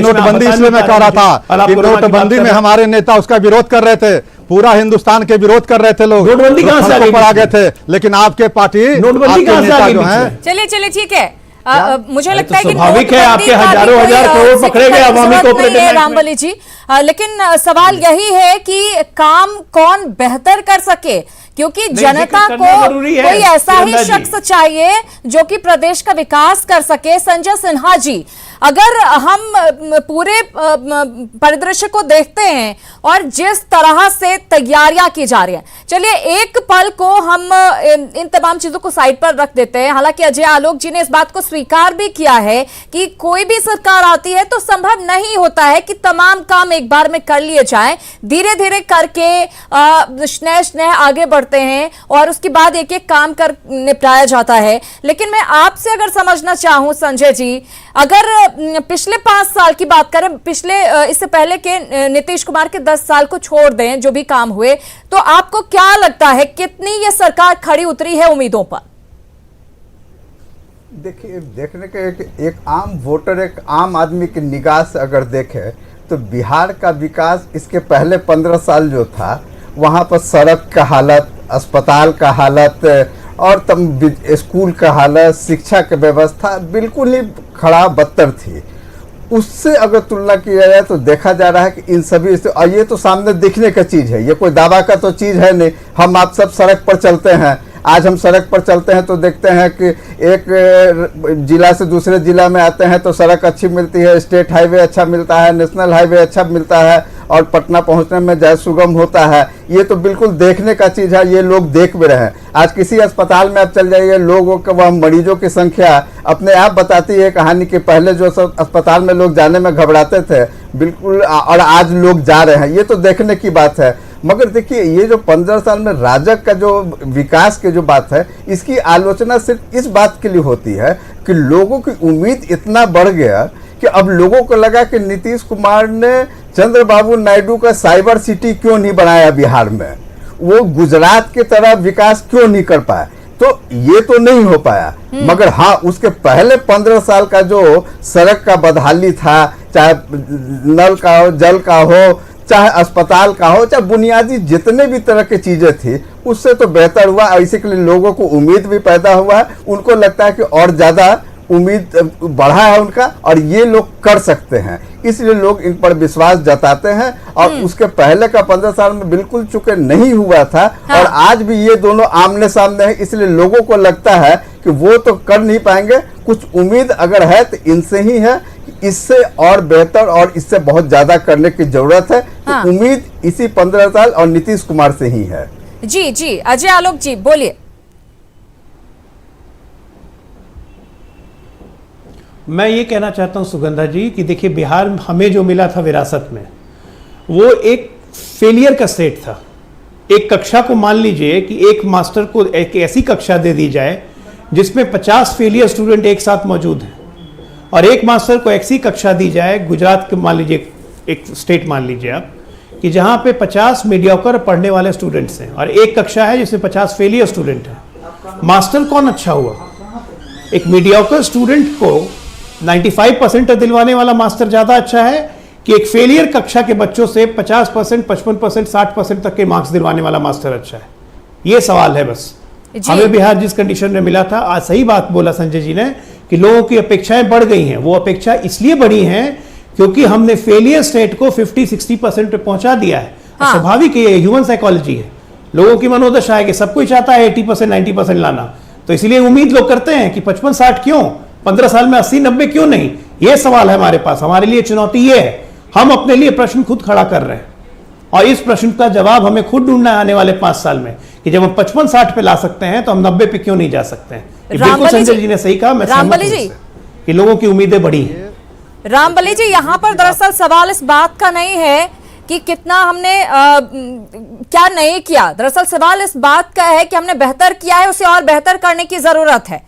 [SPEAKER 12] नोटबंदी इसलिए मैं कह रहा था कि नोटबंदी में हमारे नेता उसका विरोध कर रहे थे, पूरा हिंदुस्तान के विरोध कर रहे थे लोग,
[SPEAKER 13] नोटबंदी कहां से आ
[SPEAKER 12] गए थे, लेकिन आपके पार्टी,
[SPEAKER 13] नोटबंदी कहां से आ गई?
[SPEAKER 1] चलिए ठीक है, मुझे लगता है कि
[SPEAKER 13] स्वाभाविक है आपके हजारों हजार करोड़ पकड़े गए अवामी कोऑपरेटिव
[SPEAKER 1] रामबली जी, लेकिन सवाल यही है कि काम कौन बेहतर कर सके, क्योंकि जनता को कोई ऐसा ही शख्स चाहिए जो कि प्रदेश का विकास कर सके। संजय सिन्हा जी, अगर हम पूरे परिदृश्य को देखते हैं और जिस तरह से तैयारियां की जा रही हैं, चलिए एक पल को हम इन तमाम चीजों को साइड पर रख देते हैं। हालांकि अजय आलोक जी ने इस बात को स्वीकार भी किया है कि कोई भी सरकार आती है तो संभव नहीं होता है कि तमाम काम एक बार में कर लिए जाएं, धीरे धीरे करके स्नेह आगे बढ़ते हैं और उसके बाद एक एक काम कर निपटाया जाता है। लेकिन मैं आपसे अगर समझना चाहूं संजय जी, अगर पिछले 5 साल की बात करें, इससे पहले के नीतीश कुमार के 10 साल को छोड़ दें जो भी काम हुए, तो आपको क्या लगता है कितनी ये सरकार खड़ी उतरी है उम्मीदों पर?
[SPEAKER 14] देखिए, देखने के एक आम वोटर, एक आम आदमी की निगाह से अगर देखे तो बिहार का विकास इसके पहले 15 साल जो था, वहाँ पर सड़क का हालत, अस्पताल का हालत और स्कूल का हालत, शिक्षा की व्यवस्था बिल्कुल ही खराब, बदतर थी। उससे अगर तुलना किया जाए तो देखा जा रहा है कि इन सभी, और ये तो सामने दिखने का चीज़ है, ये कोई दावा का तो चीज़ है नहीं। हम आप सब सड़क पर चलते हैं, आज हम सड़क पर चलते हैं तो देखते हैं कि एक जिला से दूसरे जिला में आते हैं तो सड़क अच्छी मिलती है, स्टेट हाईवे अच्छा मिलता है, नेशनल हाईवे अच्छा मिलता है और पटना पहुंचने में जय सुगम होता है। ये तो बिल्कुल देखने का चीज़ है, ये लोग देख भी रहे हैं। आज किसी अस्पताल में आप चल जाइए, लोगों का, वह मरीजों की संख्या अपने आप बताती है कहानी कि पहले जो सब अस्पताल में लोग जाने में घबराते थे बिल्कुल, और आज लोग जा रहे हैं, ये तो देखने की बात है। मगर देखिए, ये जो 15 साल में राजग का जो विकास की जो बात है, इसकी आलोचना सिर्फ इस बात के लिए होती है कि लोगों की उम्मीद इतना बढ़ गया कि अब लोगों को लगा कि नीतीश कुमार ने चंद्रबाबू नायडू का साइबर सिटी क्यों नहीं बनाया बिहार में, वो गुजरात की तरह विकास क्यों नहीं कर पाया। तो ये तो नहीं हो पाया, मगर हाँ, उसके पहले 15 साल का जो सड़क का बदहाली था, चाहे नल का हो, जल का हो, चाहे अस्पताल का हो, चाहे बुनियादी जितने भी तरह की चीजें थी, उससे तो बेहतर हुआ। इसी के लिए लोगों को उम्मीद भी पैदा हुआ है, उनको लगता है कि और ज्यादा उम्मीद बढ़ा है उनका और ये लोग कर सकते हैं, इसलिए लोग इन पर विश्वास जताते हैं। और उसके पहले का 15 साल में बिल्कुल चूंकि नहीं हुआ था, और आज भी ये दोनों आमने सामने हैं, इसलिए लोगों को लगता है कि वो तो कर नहीं पाएंगे, कुछ उम्मीद अगर है तो इनसे ही है कि इससे और बेहतर और इससे बहुत ज्यादा करने की जरूरत है।
[SPEAKER 1] हाँ।
[SPEAKER 14] तो उम्मीद इसी 15 साल और नीतीश कुमार से ही है।
[SPEAKER 1] जी जी, अजय आलोक जी बोलिए।
[SPEAKER 13] मैं ये कहना चाहता हूं सुगंधा जी कि देखिए, बिहार हमें जो मिला था विरासत में, वो एक फेलियर का स्टेट था। एक कक्षा को मान लीजिए कि एक मास्टर को एक ऐसी कक्षा दे दी जाए जिसमें 50 फेलियर स्टूडेंट एक साथ मौजूद हैं, और एक मास्टर को ऐसी कक्षा दी जाए, गुजरात के मान लीजिए एक स्टेट मान लीजिए आप, कि जहां पे 50 मीडियोकर पढ़ने वाले स्टूडेंट्स हैं और एक कक्षा है जिसमें 50 फेलियर स्टूडेंट हैं। मास्टर कौन अच्छा हुआ? एक मीडियोकर स्टूडेंट को 95% दिलवाने वाला मास्टर ज्यादा अच्छा है कि एक फेलियर कक्षा के बच्चों से 50%, 55%, 60% तक के मार्क्स दिलवाने वाला मास्टर अच्छा है? ये सवाल है बस। हमें बिहार जिस कंडीशन में मिला था, आज सही बात बोला संजय जी ने कि लोगों की अपेक्षाएं बढ़ गई हैं। वो अपेक्षा इसलिए बढ़ी हैं क्योंकि हमने फेलियर स्टेट को 50-60% पे पहुंचा दिया है।
[SPEAKER 1] हाँ।
[SPEAKER 13] स्वाभाविक है, ह्यूमन साइकोलॉजी है, लोगों की मनोदशा है कि सब कोई चाहता है 80%, 90% लाना। तो इसलिए उम्मीद लोग करते हैं कि 55-60 क्यों, 15 साल में 80-90 क्यों नहीं? ये सवाल है हमारे पास। हमारे लिए चुनौती ये है, हम अपने लिए प्रश्न खुद खड़ा कर रहे हैं और इस प्रश्न का जवाब हमें खुद ढूंढना है आने वाले 5 साल में कि जब हम 55-60 पे ला सकते हैं तो हम 90 पे क्यों नहीं जा सकते हैं। बिल्कुल संजय जी ने सही कहा, मैं सहमत हूं इससे कि लोगों की उम्मीदें बढ़ी हैं।
[SPEAKER 1] रामबली जी, यहाँ पर दरअसल सवाल इस बात का नहीं है कि कितना हमने क्या नहीं किया, दरअसल सवाल इस बात का है कि हमने बेहतर किया है, उसे और बेहतर करने की जरूरत है।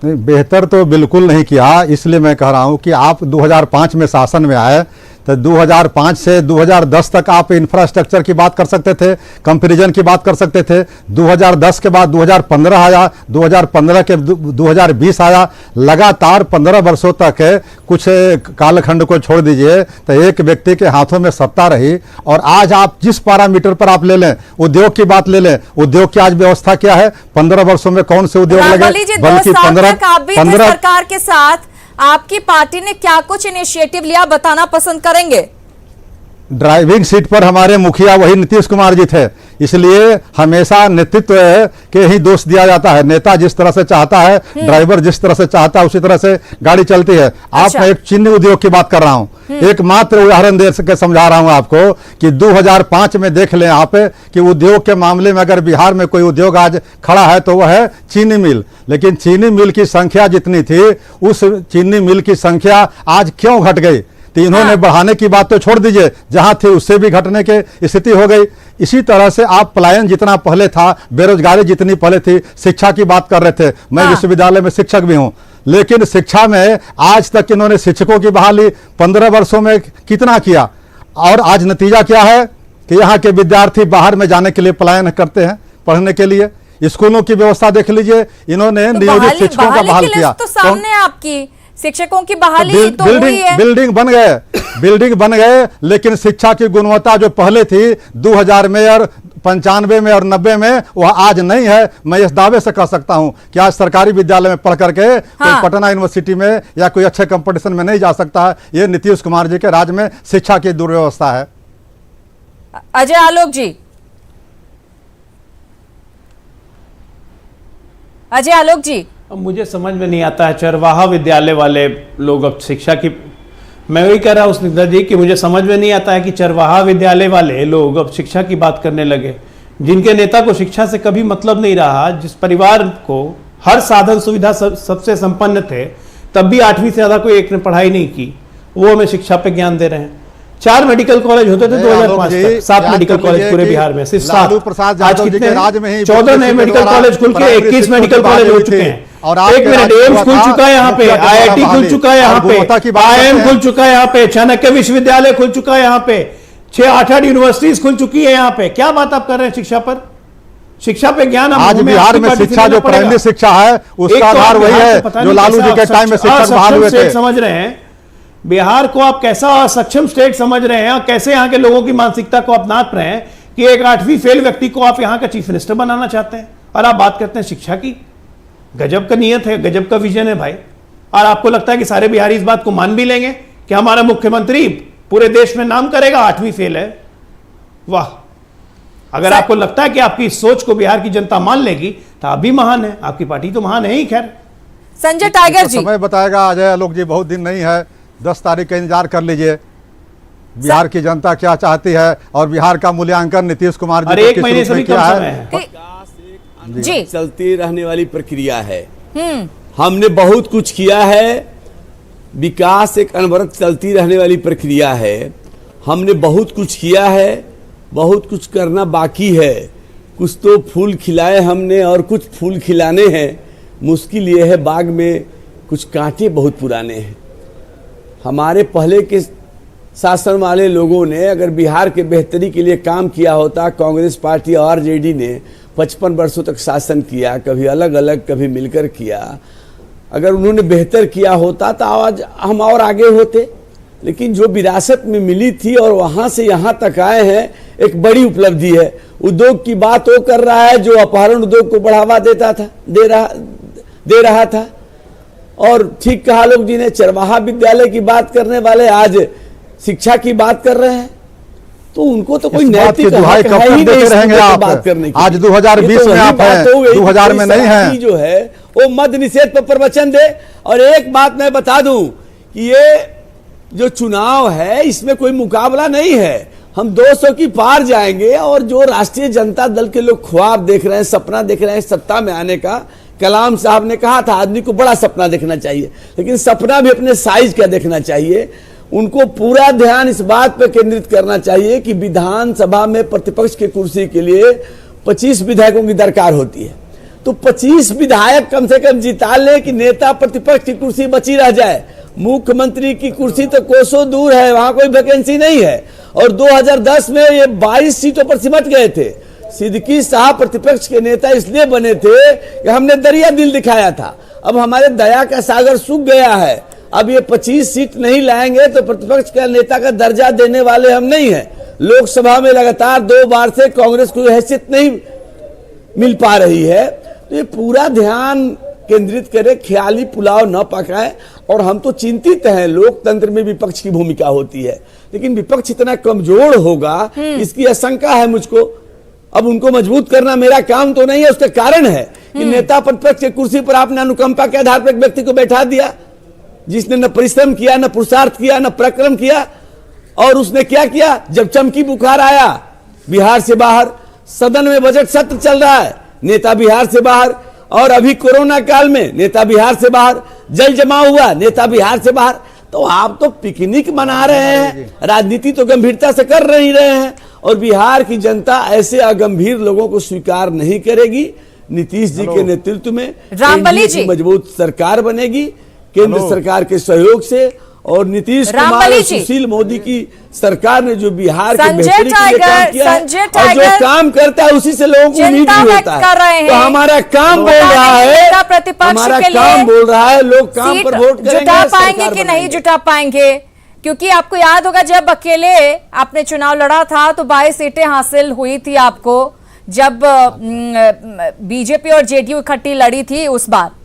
[SPEAKER 12] नहीं, बेहतर तो बिल्कुल नहीं किया। इसलिए मैं कह रहा हूं कि आप 2005 में शासन में आए तो 2005 से 2010 तक आप इंफ्रास्ट्रक्चर की बात कर सकते थे, कंपैरिजन की बात कर सकते थे। 2010 के बाद 2015 आया, 2015 के 2020 आया, लगातार 15 वर्षों तक कुछ कालखंड को छोड़ दीजिए तो एक व्यक्ति के हाथों में सत्ता रही। और आज आप जिस पैरामीटर पर आप ले लें, उद्योग की बात ले लें, उद्योग की आज व्यवस्था क्या है? 15 वर्षों में कौन से उद्योग लगे?
[SPEAKER 1] बल्कि 15 सरकार के साथ आपकी पार्टी ने क्या कुछ इनिशिएटिव लिया, बताना पसंद करेंगे?
[SPEAKER 12] ड्राइविंग सीट पर हमारे मुखिया वही नीतीश कुमार जी थे, इसलिए हमेशा नेतृत्व के ही दोष दिया जाता है। नेता जिस तरह से चाहता है, ड्राइवर जिस तरह से चाहता है, उसी तरह से गाड़ी चलती है। आप मैं एक चीनी उद्योग की बात कर रहा हूं, एकमात्र उदाहरण दे के समझा रहा हूं आपको कि 2005 में देख लें आप कि उद्योग के मामले में अगर बिहार में कोई उद्योग आज खड़ा है तो वह है चीनी मिल। लेकिन चीनी मिल की संख्या जितनी थी, उस चीनी मिल की संख्या आज क्यों घट गई? तो इन्होंने बढ़ाने की बात तो छोड़ दीजिए, जहां थे उससे भी घटने की स्थिति हो गई। इसी तरह से आप पलायन जितना पहले था, बेरोजगारी जितनी पहले थी, शिक्षा की बात कर रहे थे। मैं विश्वविद्यालय में शिक्षक भी हूं, लेकिन शिक्षा में आज तक इन्होंने शिक्षकों की बहाली 15 वर्षों में कितना किया? और आज नतीजा क्या है कि यहाँ के विद्यार्थी बाहर में जाने के लिए पलायन करते हैं पढ़ने के लिए। स्कूलों की व्यवस्था देख लीजिए, इन्होंने नियोजित शिक्षकों का बहाल किया।
[SPEAKER 1] तो सामने आपकी शिक्षकों की बहाली तो हुई है।
[SPEAKER 12] बिल्डिंग बन गए, लेकिन शिक्षा की गुणवत्ता जो पहले थी 2000 में और 95 में और 90 में, वह आज नहीं है। मैं इस दावे से कह सकता हूं कि आज सरकारी विद्यालय में पढ़ करके कोई पटना यूनिवर्सिटी में या कोई अच्छे कंपटीशन में नहीं जा सकता है। ये नीतीश कुमार जी के राज में शिक्षा की दुर्व्यवस्था है।
[SPEAKER 1] अजय आलोक जी, अजय आलोक जी,
[SPEAKER 13] अब मुझे समझ में नहीं आता है चरवाहा विद्यालय वाले लोग अब शिक्षा की, मैं वही कह रहा हूँ स्निग्धा जी कि मुझे समझ में नहीं आता है कि चरवाहा विद्यालय वाले लोग अब शिक्षा की बात करने लगे, जिनके नेता को शिक्षा से कभी मतलब नहीं रहा, जिस परिवार को हर साधन सुविधा सबसे संपन्न थे, तब भी 8वीं से ज्यादा कोई एक ने पढ़ाई नहीं की, वो हमें शिक्षा पे ज्ञान दे रहे हैं। 4 मेडिकल कॉलेज होते थे 2005 तक, 7 मेडिकल कॉलेज पूरे बिहार में, सिर्फ 7। आज कितने? 14 नए मेडिकल कॉलेज खुल के 21 मेडिकल कॉलेज हो चुके हैं। और एक मिनट, एम्स खुल चुका है यहाँ पे, IIT खुल चुका है यहाँ पे, IIM खुल चुका है यहाँ पे, चाणक्य विश्वविद्यालय खुल चुका है यहाँ पे, 6-8 यूनिवर्सिटीज खुल चुकी है यहाँ पे। क्या बात आप कर रहे हैं शिक्षा पर? शिक्षा पे ज्ञान
[SPEAKER 12] आज बिहार में शिक्षा जो प्राइमरी शिक्षा है उसका आधार वही है जो लालू जी के टाइम में शिक्षक बहाल हुए थे।
[SPEAKER 13] समझ रहे हैं बिहार को आप कैसा सक्षम स्टेट समझ रहे हैं और कैसे यहाँ के लोगों की मानसिकता को आप नाप रहे हैं कि एक 8वीं फेल व्यक्ति को आप यहाँ का चीफ मिनिस्टर बनाना चाहते हैं और आप बात करते हैं शिक्षा की। गजब का नियत है, गजब का विजन है भाई। और आपको लगता है कि सारे बिहारी इस बात को मान भी लेंगे कि हमारा मुख्यमंत्री पूरे देश में नाम करेगा 8वीं फेल है? वाह। अगर आपको लगता है कि आपकी इस सोच को बिहार की जनता मान लेगी तो आप भी महान है, आपकी पार्टी तो महान है ही। खैर
[SPEAKER 1] संजय टाइगर जी,
[SPEAKER 12] समय बताएगा अजय आलोक जी, बहुत दिन नहीं है, 10 तारीख का इंतजार कर लीजिए। बिहार की जनता क्या चाहती है और बिहार का मूल्यांकन नीतीश कुमार जी
[SPEAKER 13] एक महीने से भी कम समय है।
[SPEAKER 11] जी, चलती रहने वाली प्रक्रिया है। हमने बहुत कुछ किया है। विकास एक अनवरत चलती रहने वाली प्रक्रिया है। हमने बहुत कुछ किया है, बहुत कुछ करना बाकी है। कुछ तो फूल खिलाए हमने और कुछ फूल खिलाने हैं। मुश्किल ये है बाग में कुछ कांटे बहुत पुराने हैं। हमारे पहले के शासन वाले लोगों ने अगर बिहार के बेहतरी के लिए काम किया होता, कांग्रेस पार्टी और आरजेडी ने 55 वर्षों तक शासन किया, कभी अलग अलग कभी मिलकर किया, अगर उन्होंने बेहतर किया होता तो आज हम और आगे होते। लेकिन जो विरासत में मिली थी और वहां से यहां तक आए हैं, एक बड़ी उपलब्धि है। उद्योग की बात वो कर रहा है जो अपहरण उद्योग को बढ़ावा देता था, दे रहा था। और ठीक कहा लोग जी ने, चरवाहा विद्यालय की बात करने वाले आज शिक्षा की बात कर रहे हैं, तो उनको तो कोई नैतिक
[SPEAKER 12] दुहाई कब तक देते रहेंगे आप? बात करने की आज 2020 में आप हैं, 2000 में नहीं है।
[SPEAKER 11] जो है वो मद्य निषेध पर प्रवचन दे। और एक बात मैं बता दूं कि ये जो चुनाव है इसमें कोई मुकाबला नहीं है। हम 200 की पार जाएंगे। और जो राष्ट्रीय जनता दल के लोग ख्वाब देख रहे हैं, सपना देख रहे हैं सत्ता में आने का, कलाम साहब ने कहा था आदमी को बड़ा सपना देखना चाहिए, लेकिन सपना भी अपने साइज का देखना चाहिए। उनको पूरा ध्यान इस बात पर केंद्रित करना चाहिए कि विधानसभा में प्रतिपक्ष की कुर्सी के लिए 25 विधायकों की दरकार होती है, तो 25 विधायक कम से कम जिता ले कि नेता प्रतिपक्ष की कुर्सी बची रह जाए। मुख्यमंत्री की कुर्सी तो कोसों दूर है, वहां कोई वैकेंसी नहीं है। और 2010 में ये 22 सीटों पर सिमट गए थे। सिद्दीकी साहब प्रतिपक्ष के नेता इसलिए बने थे कि हमने दरिया दिल दिखाया था। अब हमारे दया का सागर सूख गया है। अब ये 25 सीट नहीं लाएंगे तो प्रतिपक्ष का नेता का दर्जा देने वाले हम नहीं हैं। लोकसभा में लगातार 2 बार से कांग्रेस को हैसियत नहीं मिल पा रही है। तो ये पूरा ध्यान केंद्रित करे, ख्याली पुलाव न पकाए। और हम तो चिंतित हैं, लोकतंत्र में विपक्ष की भूमिका होती है, लेकिन विपक्ष इतना कमजोर होगा इसकी आशंका है मुझको। अब उनको मजबूत करना मेरा काम तो नहीं है। उसका कारण है कि नेता प्रतिपक्ष की कुर्सी पर आपने अनुकंपा के आधार पर एक व्यक्ति को बैठा दिया जिसने न परिश्रम किया, न पुरुषार्थ किया, न पराक्रम किया। और उसने क्या किया? जब चमकी बुखार आया बिहार से बाहर, सदन में बजट सत्र चल रहा है, नेता बिहार से बाहर। और अभी कोरोना काल में नेता बिहार से बाहर, जल जमाव हुआ नेता बिहार से बाहर। तो आप तो पिकनिक मना रहे हैं, राजनीति तो गंभीरता से कर नहीं रहे हैं। और बिहार की जनता ऐसे अगंभीर लोगों को स्वीकार नहीं करेगी। नीतीश जी के नेतृत्व में
[SPEAKER 1] रामबली जी
[SPEAKER 11] मजबूत सरकार बनेगी केंद्र सरकार के सहयोग से। और नीतीश कुमार और सुशील मोदी की सरकार ने जो बिहार के बेहतरी के लिए काम किया है, और जो काम करता है उसी से लोगों को उम्मीद भी होता है। तो हमारा काम बोल रहा है, हमारा काम बोल रहा है, लोग काम पर वोट करेंगे।
[SPEAKER 1] जुटा पाएंगे कि नहीं जुटा पाएंगे? क्योंकि आपको याद होगा जब अकेले आपने चुनाव लड़ा था तो 22 सीटें हासिल हुई थी आपको, जब बीजेपी और जेडीयू इकट्ठी लड़ी थी उस बार।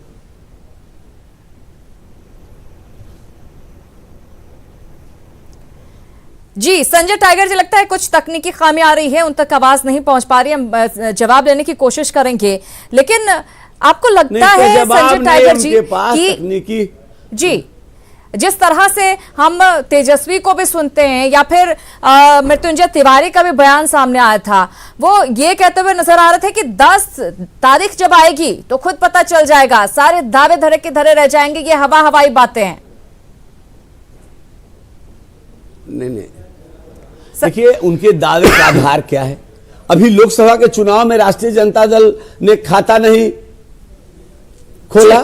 [SPEAKER 1] जी संजय टाइगर जी, लगता है कुछ तकनीकी खामी आ रही है, उन तक आवाज नहीं पहुंच पा रही। हम जवाब लेने की कोशिश करेंगे, लेकिन आपको लगता है संजय टाइगर जी कि तकनीकी जी जिस तरह से हम तेजस्वी को भी सुनते हैं या फिर मृत्युंजय तिवारी का भी बयान सामने आया था, वो ये कहते हुए नजर आ रहे थे कि 10 तारीख जब आएगी तो खुद पता चल जाएगा, सारे दावे धरे के धरे रह जाएंगे, ये हवाई बातें हैं।
[SPEAKER 11] नहीं, देखिए उनके दावे का आधार क्या है? अभी लोकसभा के चुनाव में राष्ट्रीय जनता दल ने खाता नहीं खोला,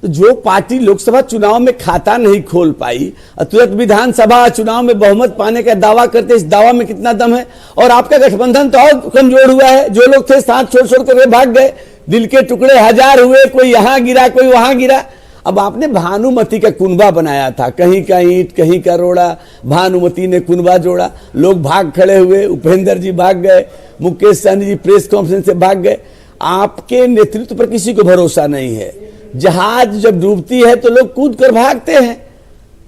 [SPEAKER 11] तो जो पार्टी लोकसभा चुनाव में खाता नहीं खोल पाई, तुरंत विधानसभा चुनाव में बहुमत पाने का दावा करते, इस दावा में कितना दम है? और आपका गठबंधन तो और कमजोर हुआ है। जो लोग थे साथ छोड़ कर भाग गए, दिल के टुकड़े हजार हुए, कोई यहां गिरा कोई वहां गिरा। अब आपने भानुमति का कुनबा बनाया था, कहीं का ईंट कहीं का रोड़ा, भानुमति ने कुनबा जोड़ा, लोग भाग खड़े हुए, उपेंद्र जी भाग गए, मुकेश सहनी जी प्रेस कॉन्फ्रेंस से भाग गए। आपके नेतृत्व पर किसी को भरोसा नहीं है। जहाज जब डूबती है तो लोग कूद कर भागते हैं,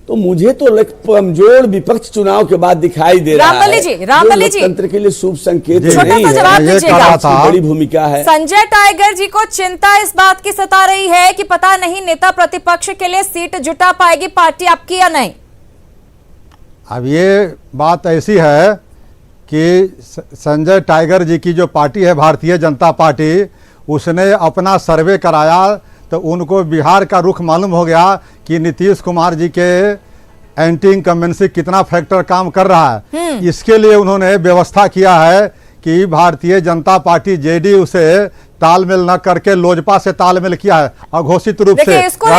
[SPEAKER 11] तो तो मुझे तो कमजोर विपक्ष चुनाव के बाद दिखाई दे रहा है।
[SPEAKER 1] रामबली जी,
[SPEAKER 11] लोकतंत्र के लिए शुभ संकेत
[SPEAKER 1] छोटा सा जवाब दीजिएगा।
[SPEAKER 11] बड़ी भूमिका है।
[SPEAKER 1] संजय टाइगर जी को चिंता इस बात की सता रही है कि पता नहीं नेता प्रतिपक्ष के लिए सीट जुटा पाएगी पार्टी आपकी या नहीं।
[SPEAKER 12] अब ये बात ऐसी है कि संजय टाइगर जी की जो पार्टी है भारतीय जनता पार्टी, उसने अपना सर्वे कराया तो उनको बिहार का रुख मालूम हो गया कि नीतीश कुमार जी के एंटी इनकम्बेंसी कितना फैक्टर काम कर रहा है। इसके लिए उन्होंने व्यवस्था किया है कि भारतीय जनता पार्टी जेडीयू से तालमेल न करके लोजपा से तालमेल किया है अघोषित रूप से।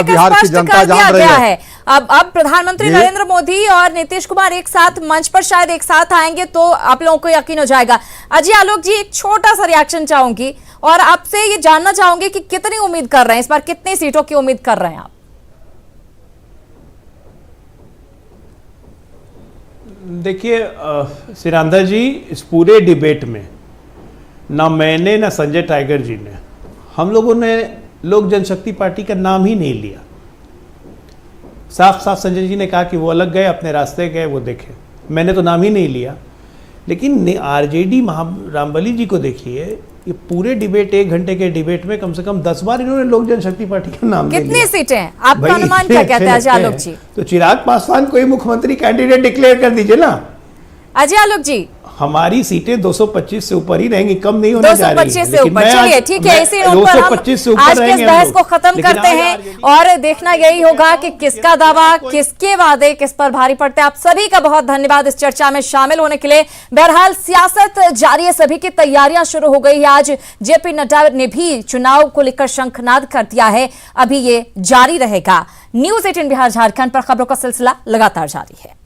[SPEAKER 12] बिहार की जनता जान रही है।
[SPEAKER 1] अब प्रधानमंत्री नरेंद्र मोदी और नीतीश कुमार एक साथ मंच पर शायद एक साथ आएंगे तो आप लोगों को यकीन हो जाएगा। अजय आलोक जी, एक छोटा सा रिएक्शन चाहूंगी और आपसे ये जानना चाहूंगी कि कितनी उम्मीद कर रहे हैं इस बार, कितनी सीटों की उम्मीद कर रहे हैं आप?
[SPEAKER 13] देखिए सिरांधा जी, इस पूरे डिबेट में ना मैंने ना संजय टाइगर जी ने, हम लोगों ने लोक जनशक्ति पार्टी का नाम ही नहीं लिया। साफ साफ संजय जी ने कहा कि वो अलग गए, अपने रास्ते गए, वो देखे। मैंने तो नाम ही नहीं लिया। लेकिन आरजेडी रामबली जी को देखिए, ये पूरे डिबेट 1 घंटे के डिबेट में कम से कम 10 बार इन्होंने लोक जनशक्ति पार्टी का नाम ले लिया।
[SPEAKER 1] कितनी सीटें आपका अनुमान क्या कहते हैं अजय आलोक जी?
[SPEAKER 13] तो चिराग पासवान को ही मुख्यमंत्री कैंडिडेट डिक्लेयर कर दीजिए ना।
[SPEAKER 1] अजय आलोक जी,
[SPEAKER 13] हमारी सीटें 225 से ऊपर ही रहेंगी, कम नहीं होने जा रही है।
[SPEAKER 1] 225 से ऊपर, चलिए ठीक है, इसी नोट पर हम आज के इस बहस को खत्म करते हैं और देखना यही होगा कि किसका दावा, किसके वादे किस पर भारी पड़ते हैं। आप सभी का बहुत धन्यवाद इस चर्चा में शामिल होने के लिए। बहरहाल सियासत जारी है, सभी की तैयारियां शुरू हो गई है। आज जेपी नड्डा ने भी चुनाव को लेकर शंखनाद कर दिया है, अभी ये जारी रहेगा। न्यूज़ 18 बिहार झारखंड पर खबरों का सिलसिला लगातार जारी है।